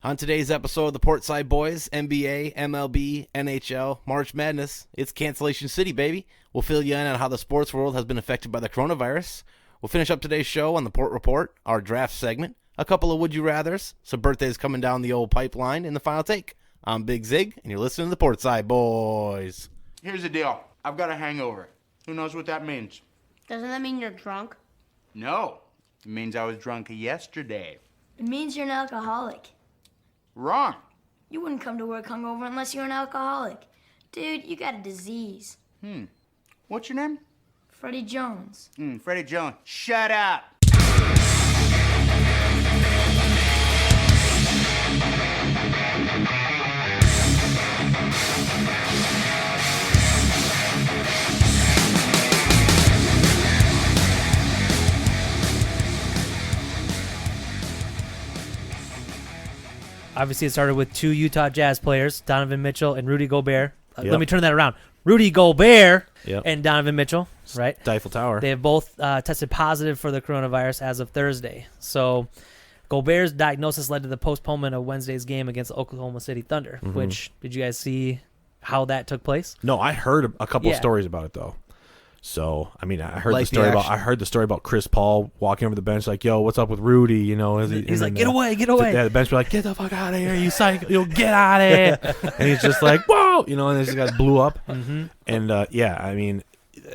On today's episode of the Portside Boys, NBA, MLB, NHL, March Madness, it's cancellation city, baby. We'll fill you in on how the sports world has been affected by the coronavirus. We'll finish up today's show on the Port Report, our draft segment, a couple of Would You Rathers, some birthdays coming down the old pipeline in the final take. I'm Big Zig, and you're listening to the Portside Boys. Here's the deal. I've got a hangover. Who knows what that means? Doesn't that mean you're drunk? No. It means I was drunk yesterday. It means you're an alcoholic. Wrong. You wouldn't come to work hungover unless you're an alcoholic. Dude, you got a disease. What's your name? Freddie Jones. Freddie Jones. Shut up. Obviously, it started with two Utah Jazz players, Donovan Mitchell and Rudy Gobert. Yep. Let me turn that around. Rudy Gobert Yep. and Donovan Mitchell, right? Eiffel Tower. They have both tested positive for the coronavirus as of Thursday. So Gobert's diagnosis led to the postponement of Wednesday's game against the Oklahoma City Thunder, which, did you guys see how that took place? No, I heard a couple of Yeah. stories about it though. So I mean, I heard Like the story the about Chris Paul walking over the bench like, "Yo, what's up with Rudy?" You know, He's like, "Get away, get away!" Yeah, the bench be like, "Get the fuck out of here, you psycho! You'll get out of here!" And he's just like, "Whoa!" You know, and this guy blew up. And yeah, I mean,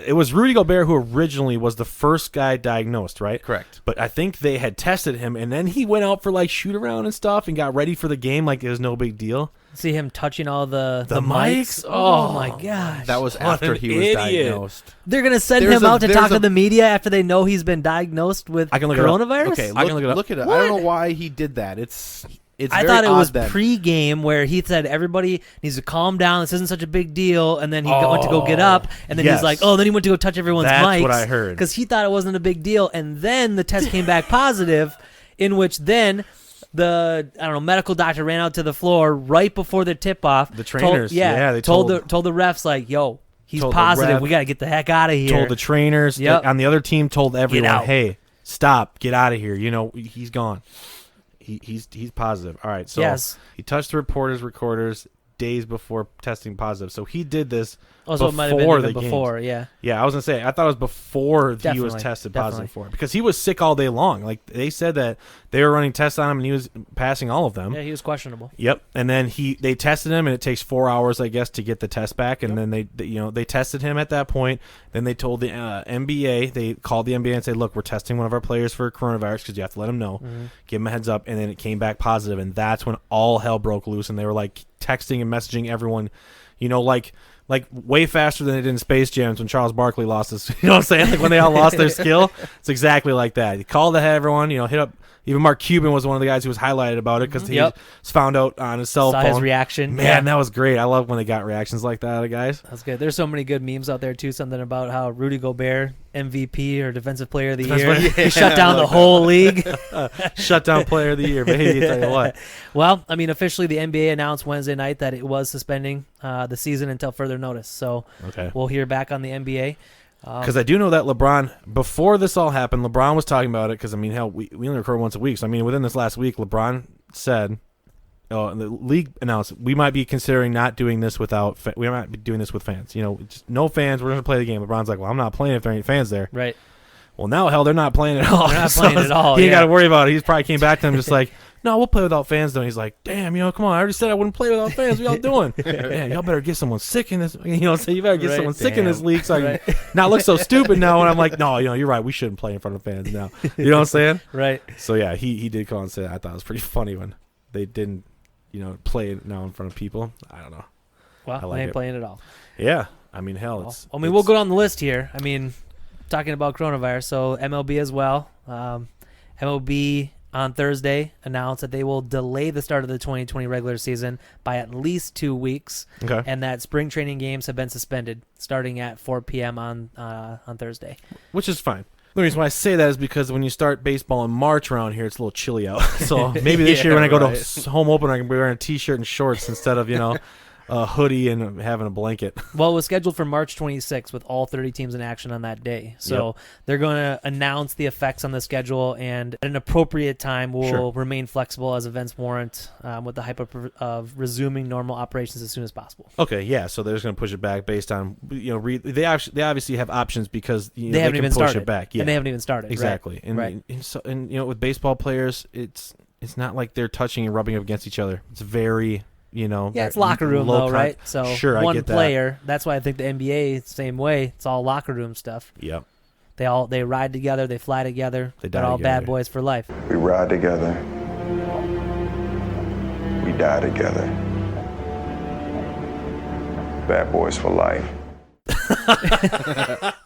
it was Rudy Gobert who originally was the first guy diagnosed, right? Correct. But I think they had tested him, and then he went out for like shoot around and stuff, and got ready for the game like it was no big deal. See him touching all the mics? Oh my gosh. That was What after an he was idiot. diagnosed. They're going to send There's him a- out to there's talk a- to the media after they know he's been diagnosed with I can look it up. coronavirus? Okay, I can look it up. look at it. I What? don't know why he did that. It's I very thought it was odd then. pre-game where he said everybody needs to calm down. This isn't such a big deal. And then he went to go get up. And then yes. he's like, oh, then he went to go touch everyone's That's mics. what I heard. Because he thought it wasn't a big deal. And then the test came back positive, in which then the medical doctor ran out to the floor right before the tip-off. The trainers, they told told- the refs, like, yo, he's Told the positive. ref, We got to get the heck out of here. Told the trainers Yep. on the other team, told everyone, out. "Hey, stop, get out of here." You know, he's gone. He's positive. All right, so Yes. he touched the reporters' recorders days before testing positive. So he did this Also, it might have been before even the before, games. yeah. Yeah, I was gonna say I thought it was before he was Definitely, tested definitely. positive for it because he was sick all day long. Like they said that they were running tests on him and he was passing all of them. Yeah, he was questionable. Yep, and then they tested him, and it takes 4 hours, I guess, to get the test back. And then they tested him at that point. Then they told the NBA, they called the NBA and said, "Look, we're testing one of our players for coronavirus because you have to let them know, give them a heads up." And then it came back positive, and that's when all hell broke loose. And they were like texting and messaging everyone, you know, like way faster than they did in Space Jams when Charles Barkley lost his. You know what I'm saying? Like when they all lost their skill, it's exactly like that. He called ahead everyone, you know, hit up. Even Mark Cuban was one of the guys who was highlighted about it because he was found out on his cell Saw phone. his reaction. Man, Yeah. that was great. I love when they got reactions like that out of guys. That's good. There's so many good memes out there too. Something about how Rudy Gobert, MVP or Defensive Player of the Year, he shut down the whole league. Shutdown player of the year, baby. Tell you what. Well, I mean, officially the NBA announced Wednesday night that it was suspending the season until further notice. So Okay. we'll hear back on the NBA. Because I do know that LeBron, before this all happened, LeBron was talking about it because, I mean, hell, we only record once a week. So, I mean, within this last week, LeBron said, the league announced, we might be considering not doing this we might be doing this with fans. You know, just no fans, we're going to play the game. LeBron's like, well, I'm not playing if there ain't fans there. Right. Well, now, hell, they're not playing at all. They're not playing at all, He ain't yeah. got to worry about it. He probably came back to them just like, no, we'll play without fans, though. And he's like, damn, you know, come on. I already said I wouldn't play without fans. What y'all doing? Man, y'all better get someone sick in this. You know, so you better get Right. someone sick in this Damn. league so I can not look so stupid now. And I'm like, no, you know, you're right. We shouldn't play in front of fans now. You know what I'm saying? Right. So, yeah, he did call and say that. I thought it was pretty funny when they didn't, you know, play it now in front of people. I don't know. Well, I like they ain't it. playing at all. Yeah. I mean, hell, Well, it's. I mean, we'll go down the list here. I mean, talking about coronavirus, so MLB as well. MLB on Thursday announced that they will delay the start of the 2020 regular season by at least 2 weeks, Okay. and that spring training games have been suspended starting at 4 p.m. on Thursday. Which is fine. The reason why I say that is because when you start baseball in March around here, it's a little chilly out. So maybe this year when I go to home opener, I can be wearing a T-shirt and shorts instead of, you know, a hoodie and having a blanket. Well, it was scheduled for March 26th with all 30 teams in action on that day. So they're going to announce the effects on the schedule, and at an appropriate time will remain flexible as events warrant, with the hype of resuming normal operations as soon as possible. Okay, yeah. So they're just going to push it back based on they obviously have options because they they haven't can even push started. it back. Yeah, And they haven't even started. exactly. Right. And with baseball players, it's not like they're touching and rubbing up against each other. It's very it's locker room though, right? So sure, I one get that. player. That's why I think the NBA is the same way. It's all locker room stuff. Yep. They ride together, they fly together. They die They're all together. bad boys for life. We ride together. We die together. Bad boys for life.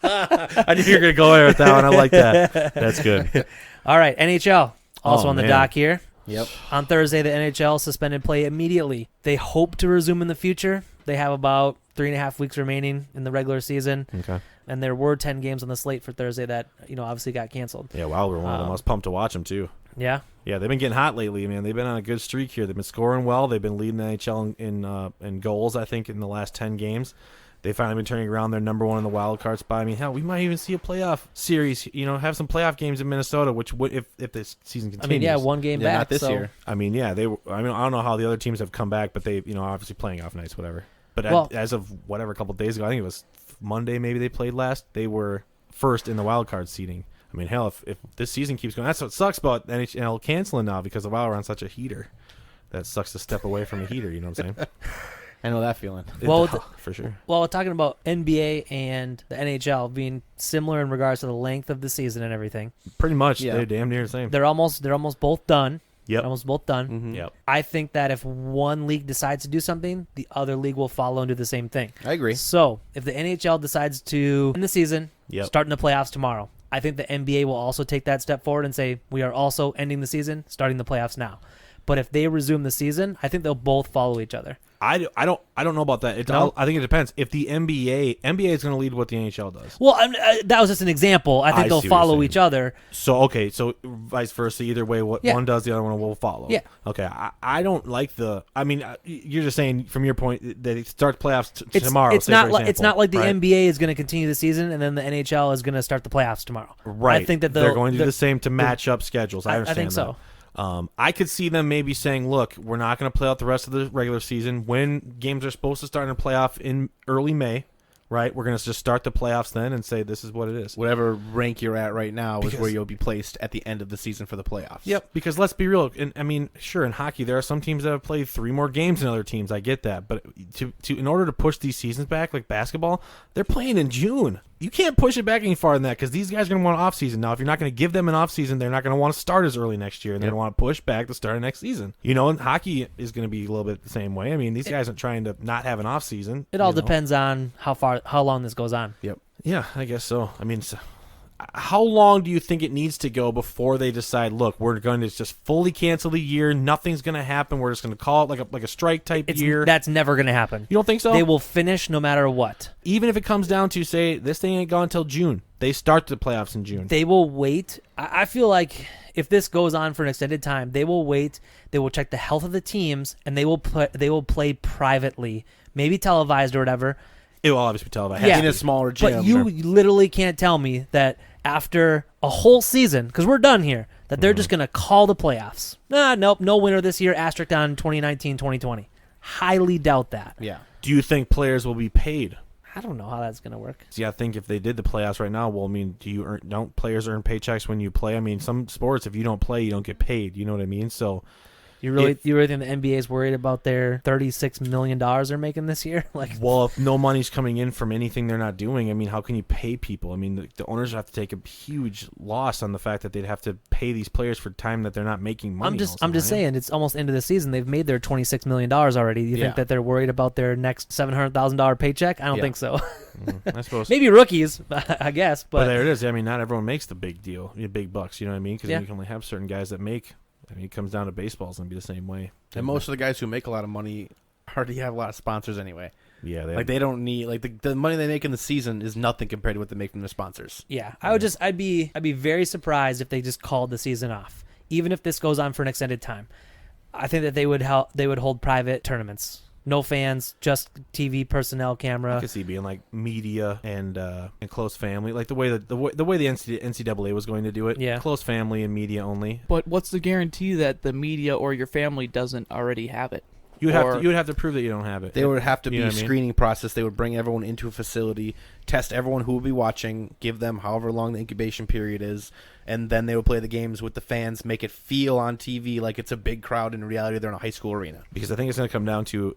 I knew you were going to go there with that one. I like that. That's good. All right, NHL also Oh, on the man. dock here. Yep. On Thursday, the NHL suspended play immediately. They hope to resume in the future. They have about 3.5 weeks remaining in the regular season, Okay. and there were 10 games on the slate for Thursday that obviously got canceled. Yeah, Wilder, one of them. I was pumped to watch them too. Yeah, Yeah, they've been getting hot lately, man. They've been on a good streak here. They've been scoring well. They've been leading the NHL in goals, I think, in the last 10 games. They've finally been turning around. They're number one in the wild card spot. I mean, hell, we might even see a playoff series. Have some playoff games in Minnesota, which would if this season continues. I mean, yeah, one game Yeah, back not this so- year. I mean, yeah, they. I don't know how the other teams have come back, but they, obviously playing off nights, whatever. But Well- as of whatever, a couple of days ago, I think it was Monday, maybe they played last. They were first in the wild card seeding. I mean, hell, if this season keeps going, that's what sucks about NHL canceling now because the Wild are on such a heater. That sucks to step away from a heater. You know what I'm saying? I know that feeling. Well, for sure. Well, talking about NBA and the NHL being similar in regards to the length of the season and everything, Pretty much, Yeah. they're damn near the same. they're almost both done. Yep. Almost both done. Mhm. Yep. I think that if one league decides to do something, the other league will follow and do the same thing. I agree. So if the NHL decides to end the season, Yep. starting the playoffs tomorrow, I think the NBA will also take that step forward and say we are also ending the season, starting the playoffs now. But if they resume the season, I think they'll both follow each other. I don't know about that. No? I think it depends. If the NBA is going to lead what the NHL does. Well, that was just an example. I think I they'll see what you're follow saying. each other. So vice versa. Either way, what Yeah. one does, the other one will follow. Yeah. Okay. I don't like the. I mean, you're just saying from your point that it starts playoffs tomorrow. It's say, not for like it's example, not like the right? NBA is going to continue the season and then the NHL is going to start the playoffs tomorrow. Right. I think that they're going to do the same to match up schedules. I I understand think so. that. I could see them maybe saying, "Look, we're not going to play out the rest of the regular season. When games are supposed to start in a playoff in early May, right? We're going to just start the playoffs then and say this is what it is." Whatever rank you're at right now is Because- where you'll be placed at the end of the season for the playoffs. Yep, because let's be real. And I mean, sure, in hockey there are some teams that have played 3 more games than other teams. I get that, but in order to push these seasons back, like basketball, they're playing in June. You can't push it back any farther than that because these guys are going to want an off season. Now, if you're not going to give them an off season, they're not going to want to start as early next year, and they're going to want to push back the start of next season. And hockey is going to be a little bit the same way. I mean, these guys aren't trying to not have an off season. It all depends on how long this goes on. Yep. Yeah, I guess so. I mean, how long do you think it needs to go before they decide, look, we're going to just fully cancel the year, nothing's going to happen, we're just going to call it like a strike type year? That's never going to happen. You don't think so? They will finish no matter what. Even if it comes down to, say, this thing ain't gone until June. They start the playoffs in June. They will wait. I feel like if this goes on for an extended time, they will wait. They will check the health of the teams, and they will play privately, maybe televised or whatever. It will obviously be televised. Yeah. In a smaller gym. But you literally can't tell me that after a whole season, because we're done here, that they're just going to call the playoffs. Nope, no winner this year, asterisk on 2019, 2020. Highly doubt that. Yeah. Do you think players will be paid? I don't know how that's going to work. See, I think if they did the playoffs right now, well, I mean, don't players earn paychecks when you play? I mean, some sports, if you don't play, you don't get paid. You know what I mean? So You really think the NBA is worried about their $36 million they're making this year? Well, if no money's coming in from anything they're not doing, I mean, how can you pay people? I mean, the owners have to take a huge loss on the fact that they'd have to pay these players for time that they're not making money. I'm just saying, it's almost end of the season. They've made their $26 million already. You Yeah. think that they're worried about their next $700,000 paycheck? I don't Yeah. think so. I suppose. Maybe rookies, I guess. But there it is. I mean, not everyone makes the big deal, big bucks. You know what I mean? Because Yeah. you can only have certain guys that make. I mean, it comes down to baseball. It's going to be the same way. And most of the guys who make a lot of money already have a lot of sponsors anyway. Yeah. They don't need the money they make in the season is nothing compared to what they make from their sponsors. Yeah, I'd be very surprised if they just called the season off, even if this goes on for an extended time. I think that they would hold private tournaments no fans, just TV personnel, I camera. could see being like media and close family, like the way the NCAA was going to do it. Yeah. Close family and media only. But what's the guarantee that the media or your family doesn't already have it? You would have to prove that you don't have it. They would have to You be know a what I mean? screening process. They would bring everyone into a facility, test everyone who will be watching, give them however long the incubation period is, and then they would play the games with the fans, make it feel on TV like it's a big crowd. In reality, they're in a high school arena. Because I think it's going to come down to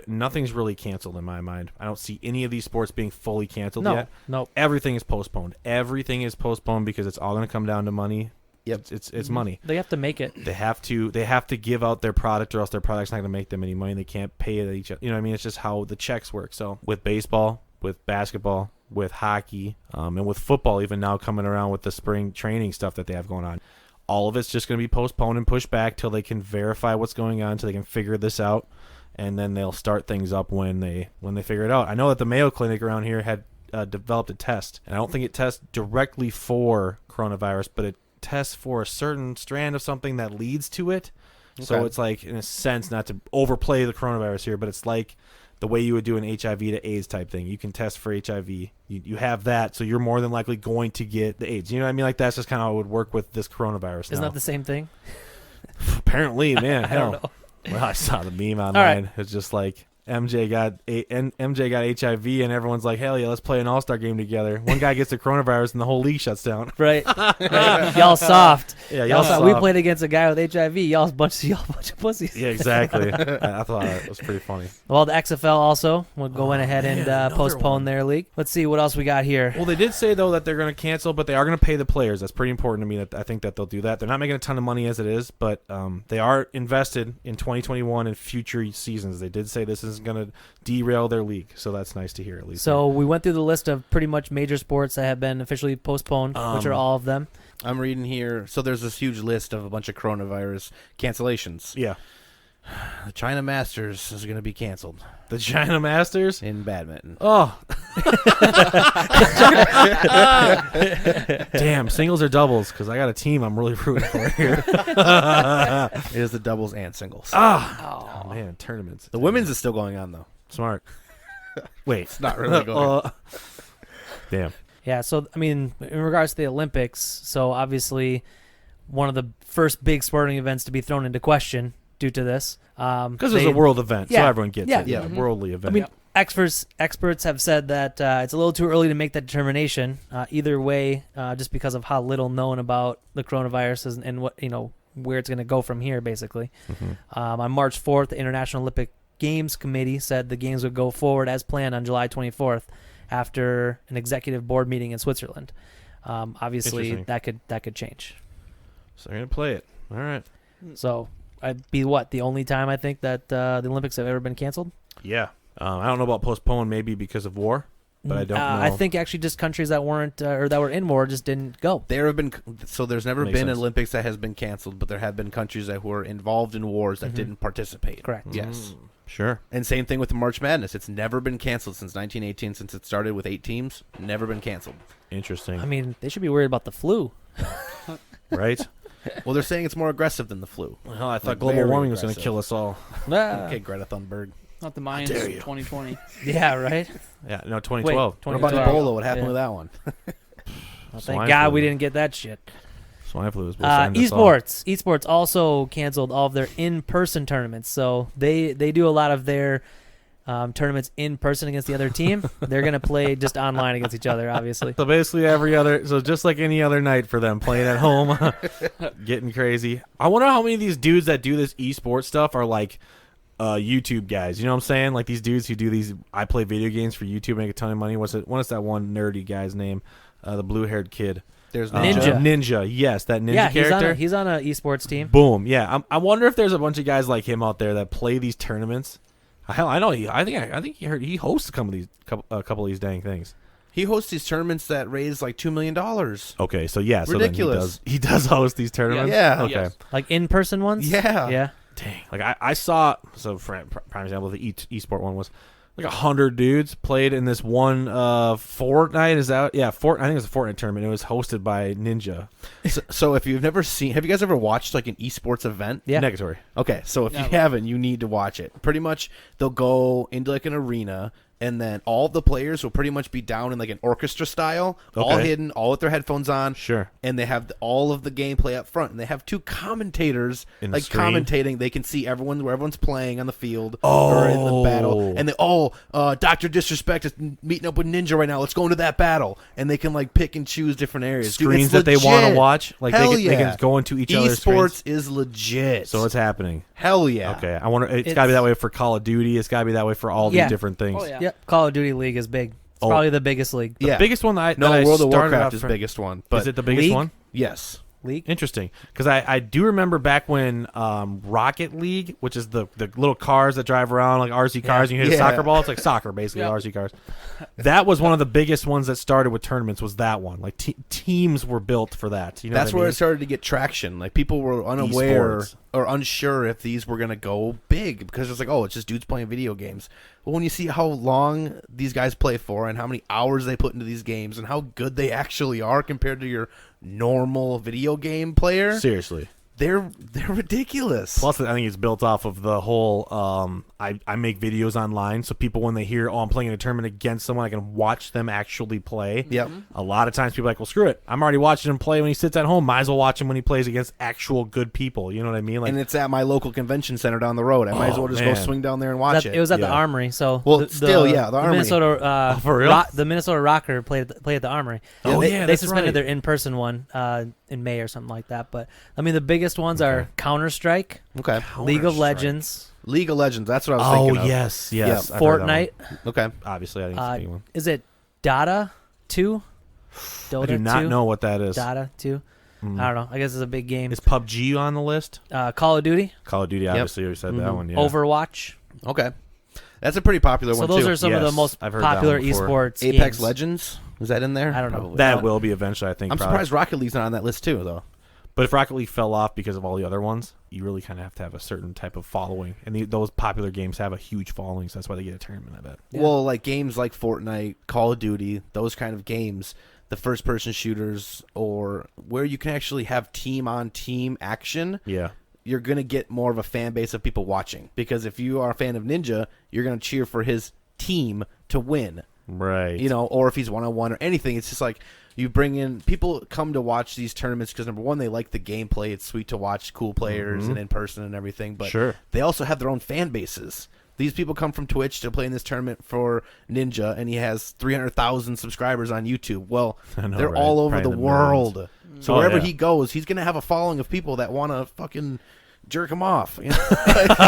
nothing's really canceled in my mind. I don't see any of these sports being fully canceled yet. No. Everything is postponed. Everything is postponed because it's all going to come down to money. Yep. It's money. They have to make it. They have to give out their product, or else their product's not going to make them any money. They can't pay it each other. You know what I mean? It's just how the checks work. So with baseball, with basketball, with hockey, and with football, even now coming around with the spring training stuff that they have going on, all of it's just going to be postponed and pushed back till they can verify what's going on, till they can figure this out, and then they'll start things up when they figure it out. I know that the Mayo Clinic around here had developed a test, and I don't think it tests directly for coronavirus, but it tests for a certain strand of something that leads to it. So Okay. it's like, in a sense, not to overplay the coronavirus here, but it's like the way you would do an HIV to AIDS type thing. You can test for HIV. You have that, so you're more than likely going to get the AIDS. You know what I mean? Like, that's just kind of how it would work with this coronavirus. Isn't now. that the same thing? Apparently, man. I Hell. don't know. Well, I saw the meme online. It's just like MJ got HIV, and everyone's like, hell yeah, let's play an all-star game together. One guy gets the coronavirus, and the whole league shuts down. Right. Y'all soft. Yeah, Y'all y'all soft. We soft. played against a guy with HIV. Y'all a bunch of pussies. Yeah, exactly. I thought it was pretty funny. Well, the XFL also will go in ahead and another postpone one. their league. Let's see what else we got here. Well, they did say, though, that they're going to cancel, but they are going to pay the players. That's pretty important to me. That I think that they'll do that. They're not making a ton of money as it is, but they are invested in 2021 and future seasons. They did say this isn't going to derail their league, so that's nice to hear at least. So we went through the list of pretty much major sports that have been officially postponed, which are all of them. I'm reading here. So there's this huge list of a bunch of coronavirus cancellations. Yeah. The China Masters is going to be canceled The China Masters? in badminton. Oh. Damn, singles or doubles? Because I got a team I'm really rooting for here. It is the doubles and singles. Oh, man, tournaments. The women's is still going on, though. Smart. Wait. It's not really going on. Damn. Yeah, so, I mean, in regards to the Olympics, so obviously one of the first big sporting events to be thrown into question due to this. Because it's a world event, so Yeah. everyone gets Yeah. it. Yeah. Worldly event. I mean, experts have said that it's a little too early to make that determination. Either way, just because of how little known about the coronavirus and what where it's going to go from here, basically. On March 4th, the International Olympic Games Committee said the games would go forward as planned on July 24th after an executive board meeting in Switzerland. Obviously, Interesting. that could change. So they're going to play it. All right. So I'd be the only time I think that the Olympics have ever been canceled. Yeah. I don't know about postpone, maybe because of war, but I don't know. I think actually just countries that weren't or that were in war just didn't go. There have been there's never Makes been sense. an Olympics that has been canceled, but there have been countries that were involved in wars that didn't participate. Correct. Yes. Sure. And same thing with the March Madness. It's never been canceled since 1918, since it started with 8 teams. Never been canceled. Interesting. I mean, they should be worried about the flu. Right? Well, they're saying it's more aggressive than the flu. Well, I thought Like, global very warming was going to aggressive. kill us all. Okay, Greta Thunberg. Not the Mayans dare in you. 2020. Yeah, right. Yeah, no, 2012. What about 2012. Ebola? What happened Yeah. with that one? Well, Swine thank God flu. we didn't get that shit. Swine flu was supposed to end us all. Esports also canceled all of their in-person tournaments. So they do a lot of their tournaments in person against the other team. They're gonna play just online against each other, obviously. So basically so just like any other night for them, playing at home, getting crazy. I wonder how many of these dudes that do this esports stuff are like YouTube guys. You know what I'm saying? Like these dudes who do these, I play video games for YouTube, make a ton of money. What's that one nerdy guy's name? The blue-haired kid. There's Ninja. Yes, that ninja character. He's on an esports team. Boom. Yeah. I wonder if there's a bunch of guys like him out there that play these tournaments. Hell, I know. I think he hosts a couple of these dang things. He hosts these tournaments that raise like $2 million. Okay, so yeah, Ridiculous. So then he does host these tournaments. Yeah. Okay. Yes. Like in-person ones. Yeah. Yeah. Dang. Like I saw. So for prime example, the esport one was. like 100 dudes played in this one Fortnite. Is that I think it was a Fortnite tournament. It was hosted by Ninja. So if you've never seen, have you guys ever watched like an esports event? Yeah. Negatory. Okay, so if you haven't, you need to watch it. Pretty much, they'll go into like an arena, and then all the players will pretty much be down in like an orchestra style, all Okay. hidden, all with their headphones on. Sure. And they have all of the gameplay up front, and they have 2 commentators In the like screen? commentating. They can see everyone where everyone's playing on the field or in the battle, and they Dr. Disrespect is meeting up with Ninja right now. Let's go into that battle, and they can like pick and choose different areas. Dude, Screens it's that they want to legit. watch. Like Hell they can go into each other's Esports screens. is legit. So it's happening. Hell yeah. Okay, I wonder. It's got to be that way for Call of Duty. It's got to be that way for all Yeah. these different things. Oh, yeah. Yep. Call of Duty League is big. It's probably the biggest league. Yeah. Biggest one that No, I World of started Warcraft off is for- biggest one. But Is it the biggest League? one? Yes. League. Interesting, because I do remember back when Rocket League, which is the little cars that drive around like RC cars, and you hit a Yeah. soccer ball. It's like soccer, basically, Yep. RC cars. That was one of the biggest ones that started with tournaments. Was that one? Like teams were built for that. You know That's what I where mean? it started to get traction. Like people were unaware Esports. or unsure if these were going to go big because it's like, oh, it's just dudes playing video games. But when you see how long these guys play for and how many hours they put into these games and how good they actually are compared to your normal video game player, Seriously. they're ridiculous. Plus, I think it's built off of the whole. I make videos online, so people when they hear, "Oh, I'm playing in a tournament against someone," I can watch them actually play. Yep. A lot of times, people are like, "Well, screw it. I'm already watching him play when he sits at home. Might as well watch him when he plays against actual good people." You know what I mean? Like, And it's at my local convention center down the road. I might as well just go man. swing down there and watch it. It was at the Yeah. Armory. So Well, still, yeah, the Armory. Minnesota, for real? the Minnesota Rocker played at the Armory. Oh, they, yeah, they that's suspended right. their in-person one in May or something like that. But I mean, the biggest ones are Counter Strike, Okay. League of Counter-Strike. Legends, League of Legends. That's what I was oh thinking of. yes, Yeah. yes, I've heard that one. Fortnite. Okay. Obviously, I think it's the big one. Is it Dota 2? Dota I do not 2? know what that is. Dota 2. Mm. I don't know. I guess it's a big game. Is PUBG on the list? Call of Duty, Call of Duty, obviously, you said that one. Yeah. Overwatch. Okay. That's a pretty popular So one, those too. are some of the Yes, most I've heard that popular one before. esports Apex games. Legends? Is that in there? I don't know. Probably That not. will be eventually, I think. I'm probably. surprised Rocket League's not on that list, too, though. But if Rocket League fell off because of all the other ones, you really kind of have to have a certain type of following. And those popular games have a huge following, so that's why they get a tournament, I bet. Yeah. Well, like games like Fortnite, Call of Duty, those kind of games, the first-person shooters, or where you can actually have team-on-team action, Yeah. you're going to get more of a fan base of people watching. Because if you are a fan of Ninja, you're going to cheer for his team to win. Right. You know, or if he's one-on-one or anything. It's just like you bring in people come to watch these tournaments because number one, they like the gameplay. It's sweet to watch cool players and in person and everything. But Sure. they also have their own fan bases. These people come from Twitch to play in this tournament for Ninja, and he has 300,000 subscribers on YouTube. Well, I know, they're right? all over Probably the the world. So Oh, wherever yeah. he goes, he's going to have a following of people that want to fucking jerk him off. You know?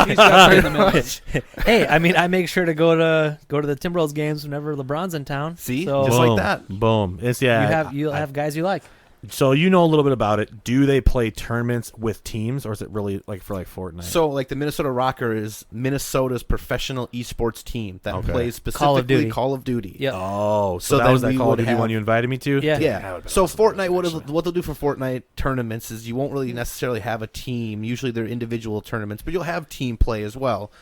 He's got to pay the millions. Hey, I mean, I make sure to go to the Timberwolves games whenever LeBron's in town. See? so Just you like that. Boom. It's have guys you like. So you know a little bit about it. Do they play tournaments with teams, or is it really like for like Fortnite? So, like the Minnesota Rocker is Minnesota's professional esports team that Okay. plays Call of specifically Duty. Call of Duty. Yep. oh, So so that then was that we Call of would Duty have- one you invited me to? Yeah. Yeah. So Fortnite, what they'll do for Fortnite tournaments is you won't really necessarily have a team. Usually they're individual tournaments, but you'll have team play as well.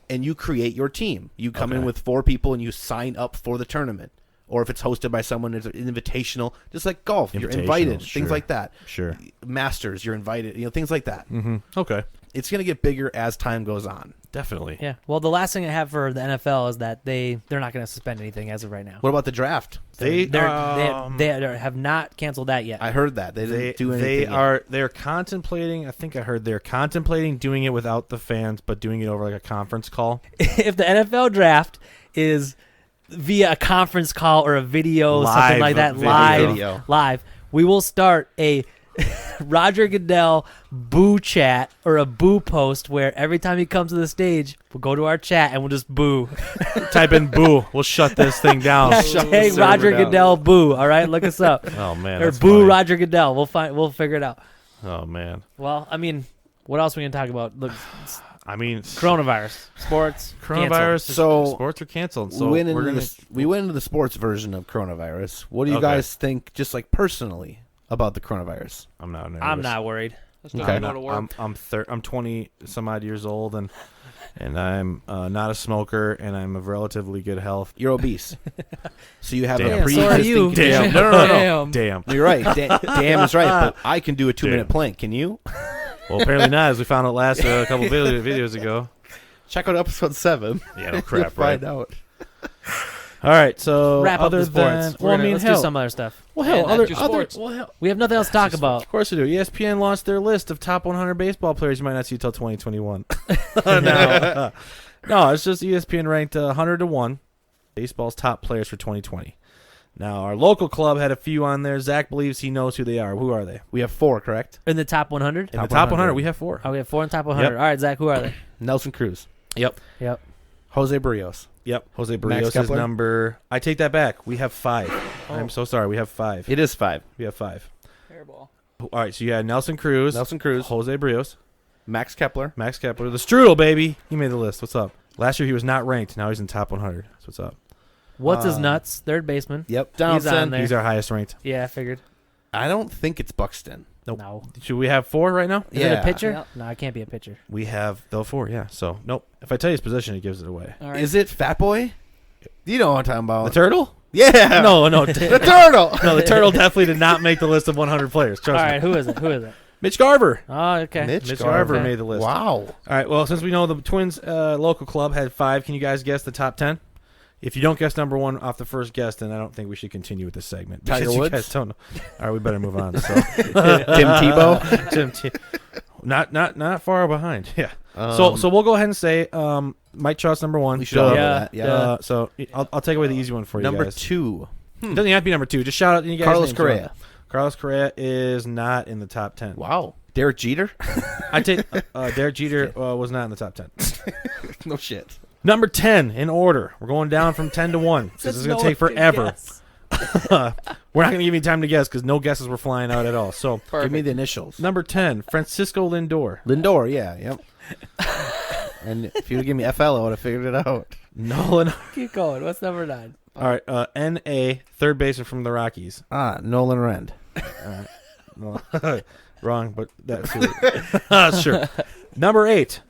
And you create your team. You come in Okay. with 4 people and you sign up for the tournament. Or if it's hosted by someone, it's an invitational, just like golf. You're invited. Invitational, Things sure. like that. Sure. Masters, you're invited. You know, things like that. Mm-hmm. Okay. It's going to get bigger as time goes on. Definitely. Yeah. Well, the last thing I have for the NFL is that they're not going to suspend anything as of right now. What about the draft? They They have not canceled that yet. I heard that. They didn't do anything. they're contemplating. I think I heard they're contemplating doing it without the fans, but doing it over like a conference call. If the NFL draft is via a conference call or a video, something Live like that, video. live, we will start a Roger Goodell boo chat or a boo post where every time he comes to the stage, we'll go to our chat and we'll just boo. Type in boo. We'll shut this thing down. Hey, server Roger down. Goodell boo. All right, look us up. Oh man. Or that's boo funny. Roger Goodell. We'll figure it out. Oh man. Well, I mean, what else are we gonna talk about? Look, I mean, coronavirus, sports, coronavirus. So- sports are canceled. So we went we're into gonna. we went into the sports version of coronavirus. What do you Okay. guys think, just like personally, about the coronavirus? I'm not. Nervous. I'm not worried. I still gotta Okay. go to work. I'm 20 some odd years old, and I'm not a smoker, and I'm of relatively good health. You're obese. So you have Damn. a pre-existing So are you. condition. Damn. No. Damn. Damn. You're right. Damn is right, but I can do a 2-minute plank. Can you? Well, apparently not, as we found out last couple videos ago. Check out episode 7. Yeah, no crap, right? Find out. All right, so Wrap up other the sports. than, Let's do some other stuff. Well, hell, Yeah, other, just other, sports. well, hell, We have nothing else to talk about. Of course we do. ESPN launched their list of top 100 baseball players you might not see until 2021. No, it's just ESPN ranked 100 to 1 baseball's top players for 2020. Now, our local club had a few on there. Zach believes he knows who they are. Who are they? We have 4, correct? In the top 100? In the top 100, we have 4. Oh, we have 4 in top 100. Yep. All right, Zach, who are they? Nelson Cruz. Yep. Yep. Jose Barrios. Yep. Jose Max Barrios is Kepler? number. I take that back. We have 5. I'm so sorry. We have 5. It is 5. We have 5. Hairball. All right, so you had Nelson Cruz, Nelson Cruz. Jose Barrios, Max Kepler. Max Kepler, the Strudel, baby. He made the list. What's up? Last year he was not ranked. Now he's in top 100. That's what's up. What's his nuts? Third baseman. Yep. He's Donaldson. on there. He's our highest ranked. Yeah, I figured. I don't think it's Buxton. Nope. No. Should we have 4 right now? Is it Yeah. a pitcher? Yep. No, it can't be a pitcher. We have the 4, yeah. So, nope. If I tell you his position, it gives it away. All right. Is it Fat Boy? You know what I'm talking about. The Turtle? Yeah. No. The Turtle. No, the Turtle definitely did not make the list of 100 players. All Trust me. right, who is it? Who is it? Mitch Garver. Oh, okay. Mitch Garver Okay. made the list. Wow. All right, well, since we know the Twins local club had 5, can you guys guess the top 10? If you don't guess number 1 off the first guess, then I don't think we should continue with this segment. Tiger because you Woods? guys don't know. All right, we better move on. So. Tim Tebow. Tim not far behind. Yeah. So we'll go ahead and say Mike Trout's number 1. We should all know Yeah, that. Yeah. yeah. So I'll take away the easy one for you Number guys. 2. It doesn't have to be number 2. Just shout out you guys. Carlos names. Correa. Carlos Correa is not in the top 10. Wow. Derek Jeter. I take Derek Jeter was not in the top 10. No shit. Number 10 in order. We're going down from 10 to 1. This is going to take forever. We're not going to give you time to guess because no guesses were flying out at all. So Give me the initials. number 10, Francisco Lindor. Lindor. Yeah. Yep. And if you would give me FL, I would have figured it out. Nolan. Keep going. What's number 9? All right. N.A., third baseman from the Rockies. Nolan Rand. No, wrong, but that's sure. Number 8,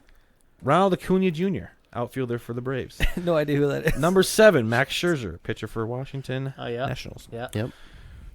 Ronald Acuna Jr., outfielder for the Braves. No idea who that is. Number 7, Max Scherzer, pitcher for Washington Oh, yeah. Nationals. Yeah. Yep.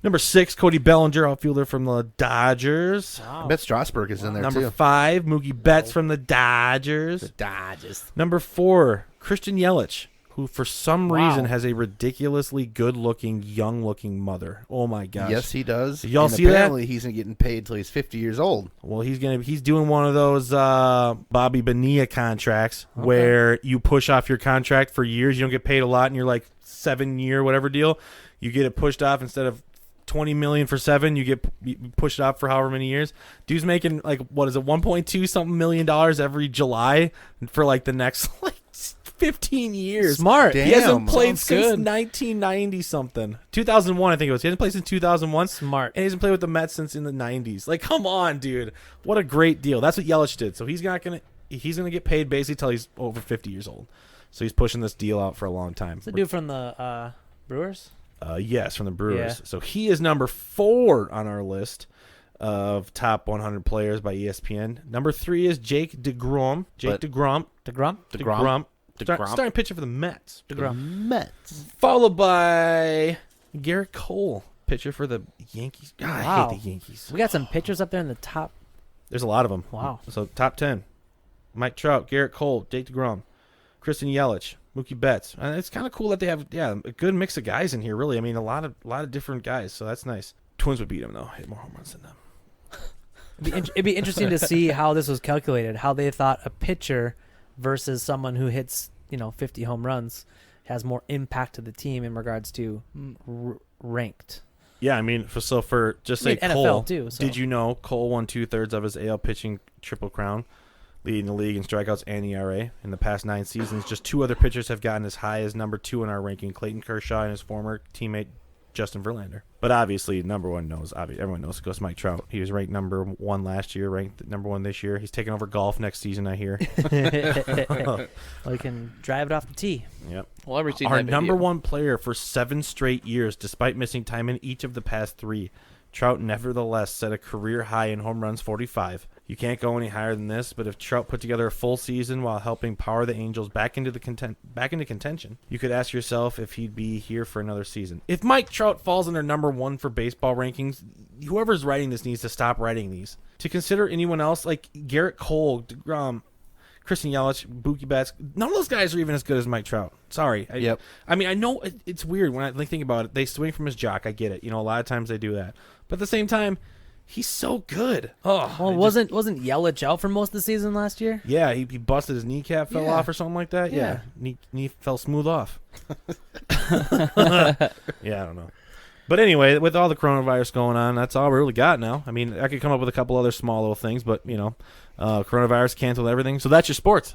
Number 6, Cody Bellinger, outfielder from the Dodgers. I bet Strasburg is in there Number too. 5, Mookie Betts from the Dodgers. Dodgers. Number 4, Christian Yelich, who for some Wow. reason has a ridiculously good-looking, young-looking mother. Oh my gosh! Yes, he does. Did y'all and see that? apparently he's not getting paid till he's 50 years old. Well, he's doing one of those Bobby Bonilla contracts where you push off your contract for years. You don't get paid a lot, and you're like 7-year whatever deal. You get it pushed off instead of $20 million for 7. You pushed off for however many years. Dude's making like what is it, 1.2 something million dollars every July for like the next like 15 years. Smart. Damn. He hasn't played Sounds since good. 1990 something. 2001, I think it was. He hasn't played since 2001. Smart. And he hasn't played with the Mets since in the 90s. Like, come on, dude. What a great deal. That's what Yelich did. So he's gonna get paid basically till he's over 50 years old. So he's pushing this deal out for a long time. It's the dude from the Brewers? Yes, from the Brewers. Yeah. So he is number 4 on our list of top 100 players by ESPN. Number 3 is Jake DeGrom. DeGrom? Starting pitcher for the Mets. DeGrom. Mets. Followed by Garrett Cole, pitcher for the Yankees. God, I Wow. hate the Yankees. We got some pitchers up there in the top. There's a lot of them. Wow. So top 10. Mike Trout, Garrett Cole, Jake DeGrom, Christian Yelich, Mookie Betts. And it's kind of cool that they have a good mix of guys in here, really. I mean, a lot of different guys, so that's nice. Twins would beat them, though. Hit more home runs than them. It'd be interesting to see how this was calculated, how they thought a pitcher versus someone who hits, 50 home runs has more impact to the team in regards to ranked. Yeah, I mean, for just I mean, say NFL Cole. too, so. Did you know Cole won 2/3 of his AL pitching triple crown, leading the league in strikeouts and ERA in the past 9 seasons? Just 2 other pitchers have gotten as high as number 2 in our ranking: Clayton Kershaw and his former teammate Justin Verlander. But obviously, number 1 knows. Everyone knows it goes to Mike Trout. He was ranked number 1 last year, ranked number 1 this year. He's taking over golf next season, I hear. Well, you can drive it off the tee. Yep. Well, every Our number 1 player for 7 straight years, despite missing time in each of the past 3. Trout nevertheless set a career high in home runs, 45. You can't go any higher than this, but if Trout put together a full season while helping power the Angels back into contention, you could ask yourself if he'd be here for another season. If Mike Trout falls under number 1 for baseball rankings, whoever's writing this needs to stop writing these. To consider anyone else, like Garrett Cole, DeGrom, Christian Yelich, Mookie Betts, none of those guys are even as good as Mike Trout. Sorry. Yep. I mean, I know it's weird when I think about it. They swing from his jock. I get it. You know, a lot of times they do that. But at the same time, he's so good. Oh, well, wasn't Yelich out for most of the season last year? Yeah, he busted his kneecap, fell Yeah. off or something like that. Yeah. Knee fell smooth off. Yeah, I don't know. But anyway, with all the coronavirus going on, that's all we really got now. I mean, I could come up with a couple other small little things, but, you know, coronavirus canceled everything. So that's your sports.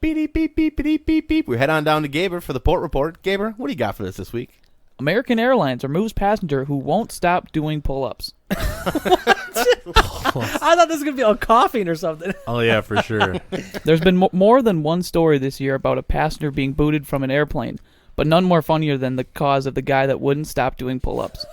Beep, beep, beep, beep, beep, beep. We head on down to Gaber for the Port Report. Gaber, what do you got for us this week? American Airlines removes passenger who won't stop doing pull-ups. I thought this was going to be a coughing or something. Oh, yeah, for sure. There's been more than one story this year about a passenger being booted from an airplane, but none more funnier than the cause of the guy that wouldn't stop doing pull-ups.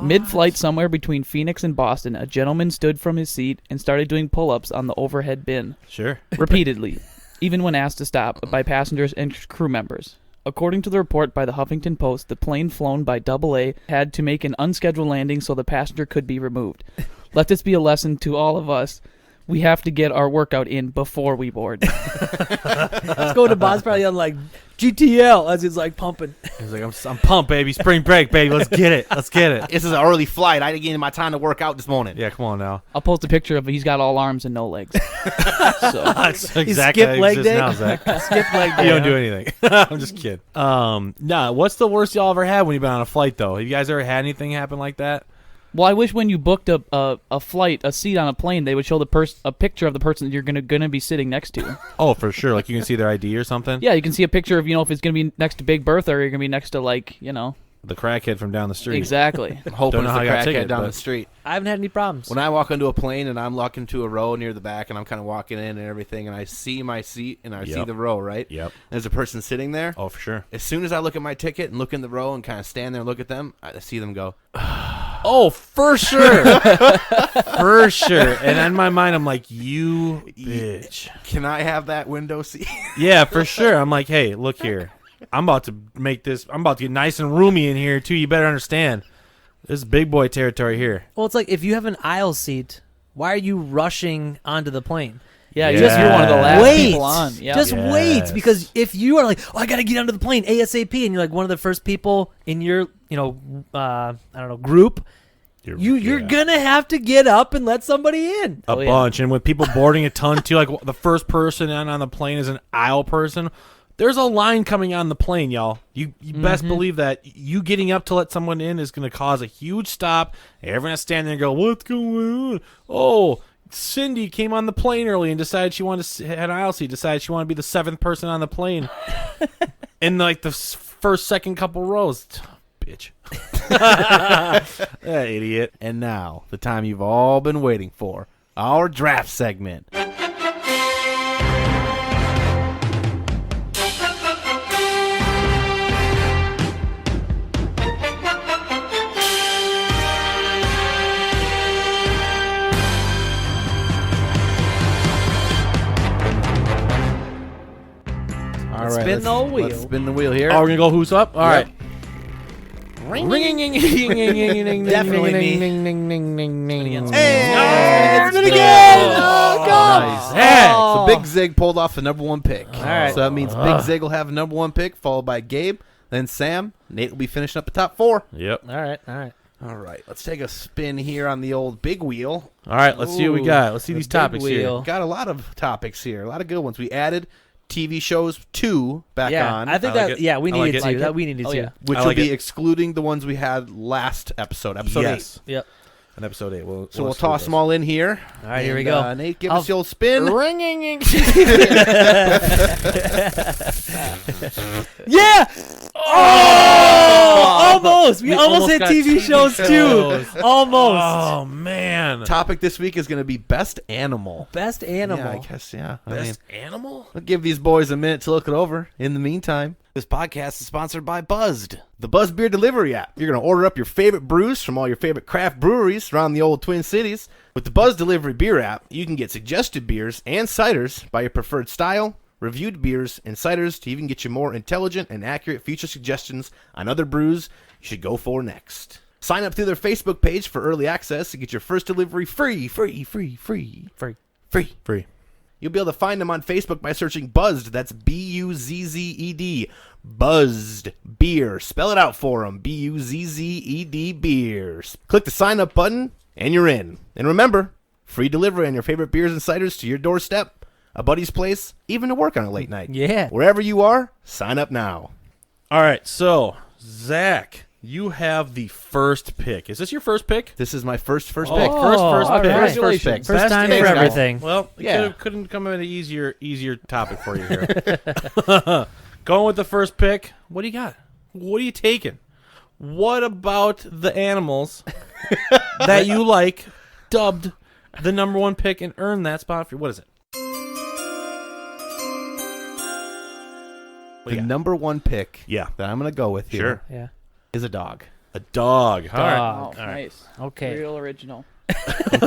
Mid-flight somewhere between Phoenix and Boston, a gentleman stood from his seat and started doing pull-ups on the overhead bin. Sure. Repeatedly, even when asked to stop by passengers and crew members. According to the report by the Huffington Post, the plane flown by AA had to make an unscheduled landing so the passenger could be removed. Let this be a lesson to all of us. We have to get our workout in before we board. Let's go to Bob's probably on like GTL as he's like pumping. He's like, I'm pumped, baby. Spring break, baby. Let's get it. Let's get it. This is an early flight. I didn't get my time to work out this morning. Yeah, come on now. I'll post a picture of he's got all arms and no legs. So That's exactly skip how it leg exists day? now, Zach. Skip leg day. You don't do anything. I'm just kidding. Nah, what's the worst y'all ever had when you've been on a flight, though? Have you guys ever had anything happen like that? well, I wish when you booked a flight, a seat on a plane, they would show a picture of the person that you're gonna be sitting next to. Oh, for sure. Like you can see their ID or something? Yeah, you can see a picture of, if it's gonna be next to Big Bertha or you're gonna be next to The crackhead from down the street. Exactly. I'm hoping Don't know it's how the I got a crackhead ticket, down but- the street. I haven't had any problems. When I walk into a plane and I'm walking to a row near the back and I'm kind of walking in and everything and I see my seat and I see Yep. the row, right? Yep. There's a person sitting there. Oh, for sure. As soon as I look at my ticket and look in the row and kind of stand there and look at them, I see them go, Oh, for sure. For sure. And in my mind, I'm like, you bitch. can I have that window seat? Yeah, for sure. I'm like, hey, look here. I'm about to get nice and roomy in here, too. You better understand. This is big boy territory here. Well, it's like if you have an aisle seat, why are you rushing onto the plane? Yeah, Yes. you're one of the last Wait. people on. Yeah. Just Yes. wait, because if you are like, oh, I got to get onto the plane ASAP, and you're like one of the first people in your, group, you're gonna have to get up and let somebody in. A yeah. bunch. And with people boarding a ton, too, like the first person on the plane is an aisle person. There's a line coming on the plane, y'all. You best believe that you getting up to let someone in is going to cause a huge stop. Everyone's standing there and go, what's going on? Oh, Cindy came on the plane early and decided she wanted to had an aisle seat, decided she wanted to be the 7th person on the plane in like the first, second couple rows. Bitch. That idiot. And now, the time you've all been waiting for, our draft segment. All right, spin the wheel. Let's spin the wheel here. Oh, we're going to go who's up? All right. Definitely me. Hey, did it again. Oh, go. Nice. Oh. So Big Zig pulled off the number 1 pick. All right. So that means Big Zig will have the number 1 pick, followed by Gabe, then Sam. Nate will be finishing up the top 4. Yep. All right. All right, let's take a spin here on the old big wheel. All right, let's see what we got. Let's see the these big topics here. wheel. Got a lot of topics here, a lot of good ones. We added TV shows 2 back Yeah, on, I think I like that. it. Yeah, we I like needed it. to. Like That it. we needed Oh, to. yeah. which I will like be it. excluding the ones we had last episode, episode 8. Yes. Yep. In episode 8. We'll Toss them all in here. All right, here we And, go. Nate, give us the old spin. Yeah. Almost. We almost hit got TV shows too. Almost. Oh man. Topic this week is going to be best animal. Best animal. Yeah, I guess, yeah. Best animal? I'll give these boys a minute to look it over. In the meantime, this podcast is sponsored by Buzzed, the Buzz Beer Delivery app. You're going to order up your favorite brews from all your favorite craft breweries around the old Twin Cities. With the Buzz Delivery Beer app, you can get suggested beers and ciders by your preferred style, reviewed beers, and ciders to even get you more intelligent and accurate future suggestions on other brews you should go for next. Sign up through their Facebook page for early access to get your first delivery free. You'll be able to find them on Facebook by searching Buzzed. That's Buzzed. Buzzed Beer. Spell it out for them. Buzzed Beers. Click the sign up button and you're in. And remember, free delivery on your favorite beers and ciders to your doorstep, a buddy's place, even to work on a late night. Yeah. Wherever you are, sign up now. All right, so Zach, you have the first pick. Is this your first pick? This is my first pick. First all pick. right. Congratulations. First pick. First time Thanks, for guys. everything. Well, Yeah. couldn't come at an easier topic for you here. Going with the first pick. What do you got? What are you taking? What about the animals that you like dubbed the number one pick and earned that spot for you? What is it? The number one pick Yeah. that I'm going to go with here Yeah. is a dog. A dog. All right. Dog. Oh, nice. Okay. Real original. Sorry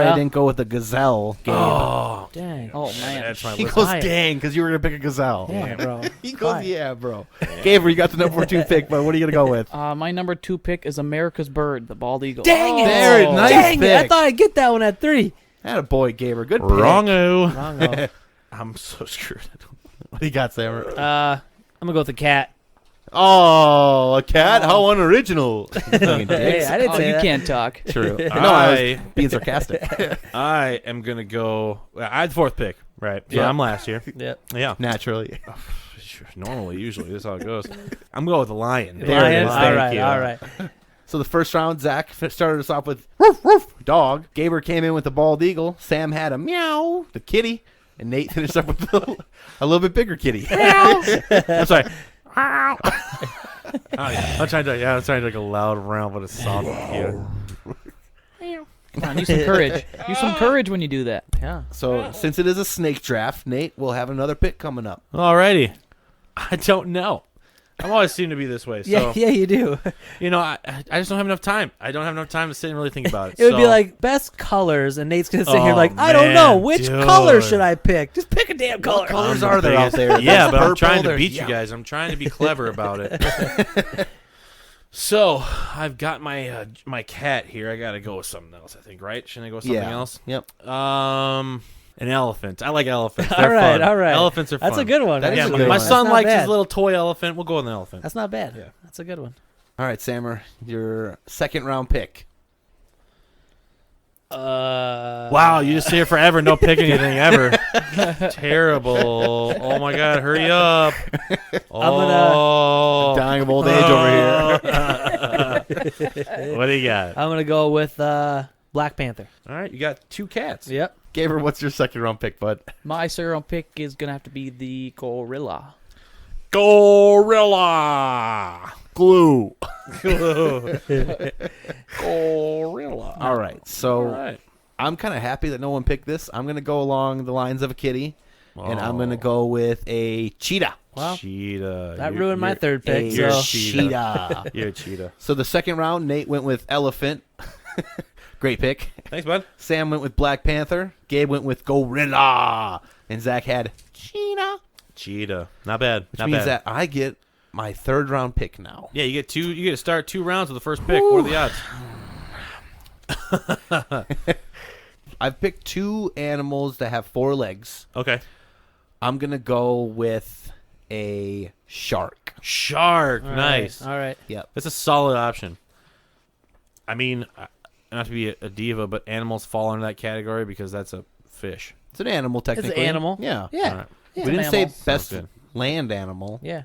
I didn't go with the gazelle, Gabe. Oh, Dang. Oh, man. that's my He list. goes, Fine. dang, because you were going to pick a gazelle. Yeah, bro. He goes, Fine. yeah, bro. Gabriel, you got the number two pick, but what are you going to go with? My number 2 pick is America's Bird, the bald eagle. Dang it. There, nice Dang it. I pick. thought I'd get that one at 3. Atta boy, Gabriel. Good pick. Wrong-o. Wrong. I'm so screwed. What do you got, Sam? I'm going to go with the cat. Oh, a cat? How unoriginal. Hey, I didn't Oh, say you that. can't talk. True. No, I was being sarcastic. I am going to go. I had the fourth pick, right? So Yeah. I'm last year. Yep. Yeah. Naturally. Normally, usually, this is how it goes. I'm going with the lion. There it Lion? is. All Thank right. you. All right. So the first round, Zach started us off with woof, woof, dog. Gaber came in with the bald eagle. Sam had a meow, the kitty. And Nate finished up with a little bit bigger kitty. I'm sorry. I'm trying to like a loud round, but it's soft and cute. Come on, use some courage. Use some courage when you do that. Yeah. So since it is a snake draft, Nate will have another pick coming up. Alrighty. I don't know. I've always seemed to be this way. So, Yeah, you do. you know, I just don't have enough time. I don't have enough time to sit and really think about it. It would be So- like best colors, and Nate's gonna sit here Oh, like, I don't know man, which dude. color should I pick. Just pick a damn color. colors are there out there? Yeah, but I'm Purple, trying to there's beat you yellow. guys. I'm trying to be clever about it. So I've got my my cat here. I got to go with something else. I think, right? Shouldn't I go with something else? Yep. An elephant. I like elephants. All They're right, fun. all right. Elephants are fun. That's a good one. That is Yeah, a actually. good my one. son That's not likes bad. his little toy elephant. We'll go with an elephant. That's not bad. Yeah. That's a good one. All right, Sammer, your second round pick. Wow, you just sit here forever, no pick anything ever. Terrible. Oh my God, hurry up. Oh. Dying of old age over here. What do you got? I'm gonna go with Black Panther. All right, you got 2 cats. Yep. Gaber, what's your second round pick, bud? My second pick is going to have to be the gorilla. Gorilla. Glue. Gorilla. All right, so All right. I'm kind of happy that no one picked this. I'm going to go along the lines of a kitty, and I'm going to go with a cheetah. Well, Cheetah. that You're- ruined my you're- third pick. you're So a cheetah. You're a cheetah. So the second round, Nate went with elephant. Great pick. Thanks, bud. Sam went with Black Panther. Gabe went with gorilla. And Zach had cheetah. Cheetah. Not bad. Which Not means bad. that I get my third round pick now. Yeah, you get to start 2 rounds with the first pick. What are the odds? I've picked 2 animals that have 4 legs. Okay. I'm going to go with a shark. Shark. all Nice. right, All right. Yep. That's a solid option. I mean, not to be a diva, but animals fall into that category because that's a fish. It's an animal, technically. animal. Yeah. Yeah. All right. Yeah. We didn't say Mammals. best Sounds land animal. Yeah.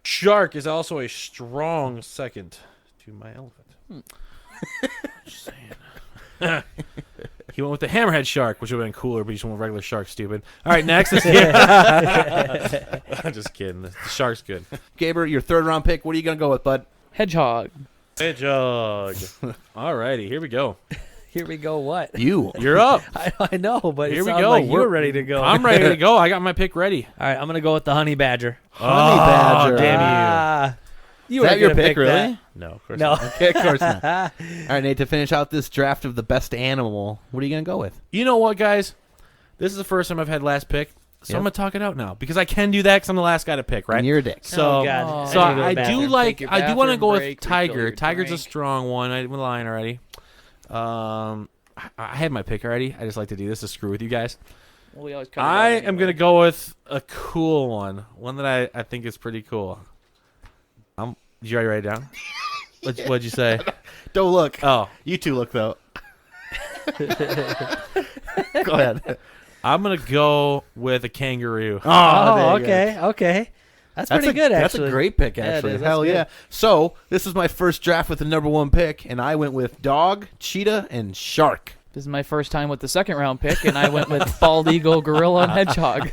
Shark is also a strong second to my elephant. Just saying. He went with the hammerhead shark, which would have been cooler, but he just went with regular shark. Stupid. All right, next. I'm just kidding. The shark's good. Gaber, your third round pick. What are you gonna go with, bud? Hedgehog. Hedgehog. All righty, here we go. Here we go. What? You're up. I know, but Here it we sounds go. like you're ready to go. I'm ready to go. I got my pick ready. All right, I'm gonna go with the honey badger. Honey badger. Damn you. You Is that were your gonna pick, pick really? that. No, of course No. not. Okay, of course not. All right, Nate. To finish out this draft of the best animal, what are you gonna go with? You know what, guys? This is the first time I've had last pick, so Yep. I'm gonna talk it out now because I can do that because I'm the last guy to pick, right? And you're a dick. So, Oh, God. so I need to go to I the do bathroom. like. Take your I do want to bathroom go with break, refill Tiger. your Tiger's a drink. strong one. I'm lying already. I had my pick already. I just like to do this to screw with you guys. Well, we always cut it out I anyway. am gonna go with a cool one that I think is pretty cool. Did you already write it down? What'd you say? Don't look. Oh, You two look though. Go ahead. I'm gonna go with a kangaroo. Oh, okay. That's pretty good, That's actually. a great pick, Yeah, it actually. is. That's Hell good. yeah. So, this is my first draft with the number one pick, and I went with dog, cheetah, and shark. This is my first time with the second round pick, and I went with bald eagle, gorilla, and hedgehog.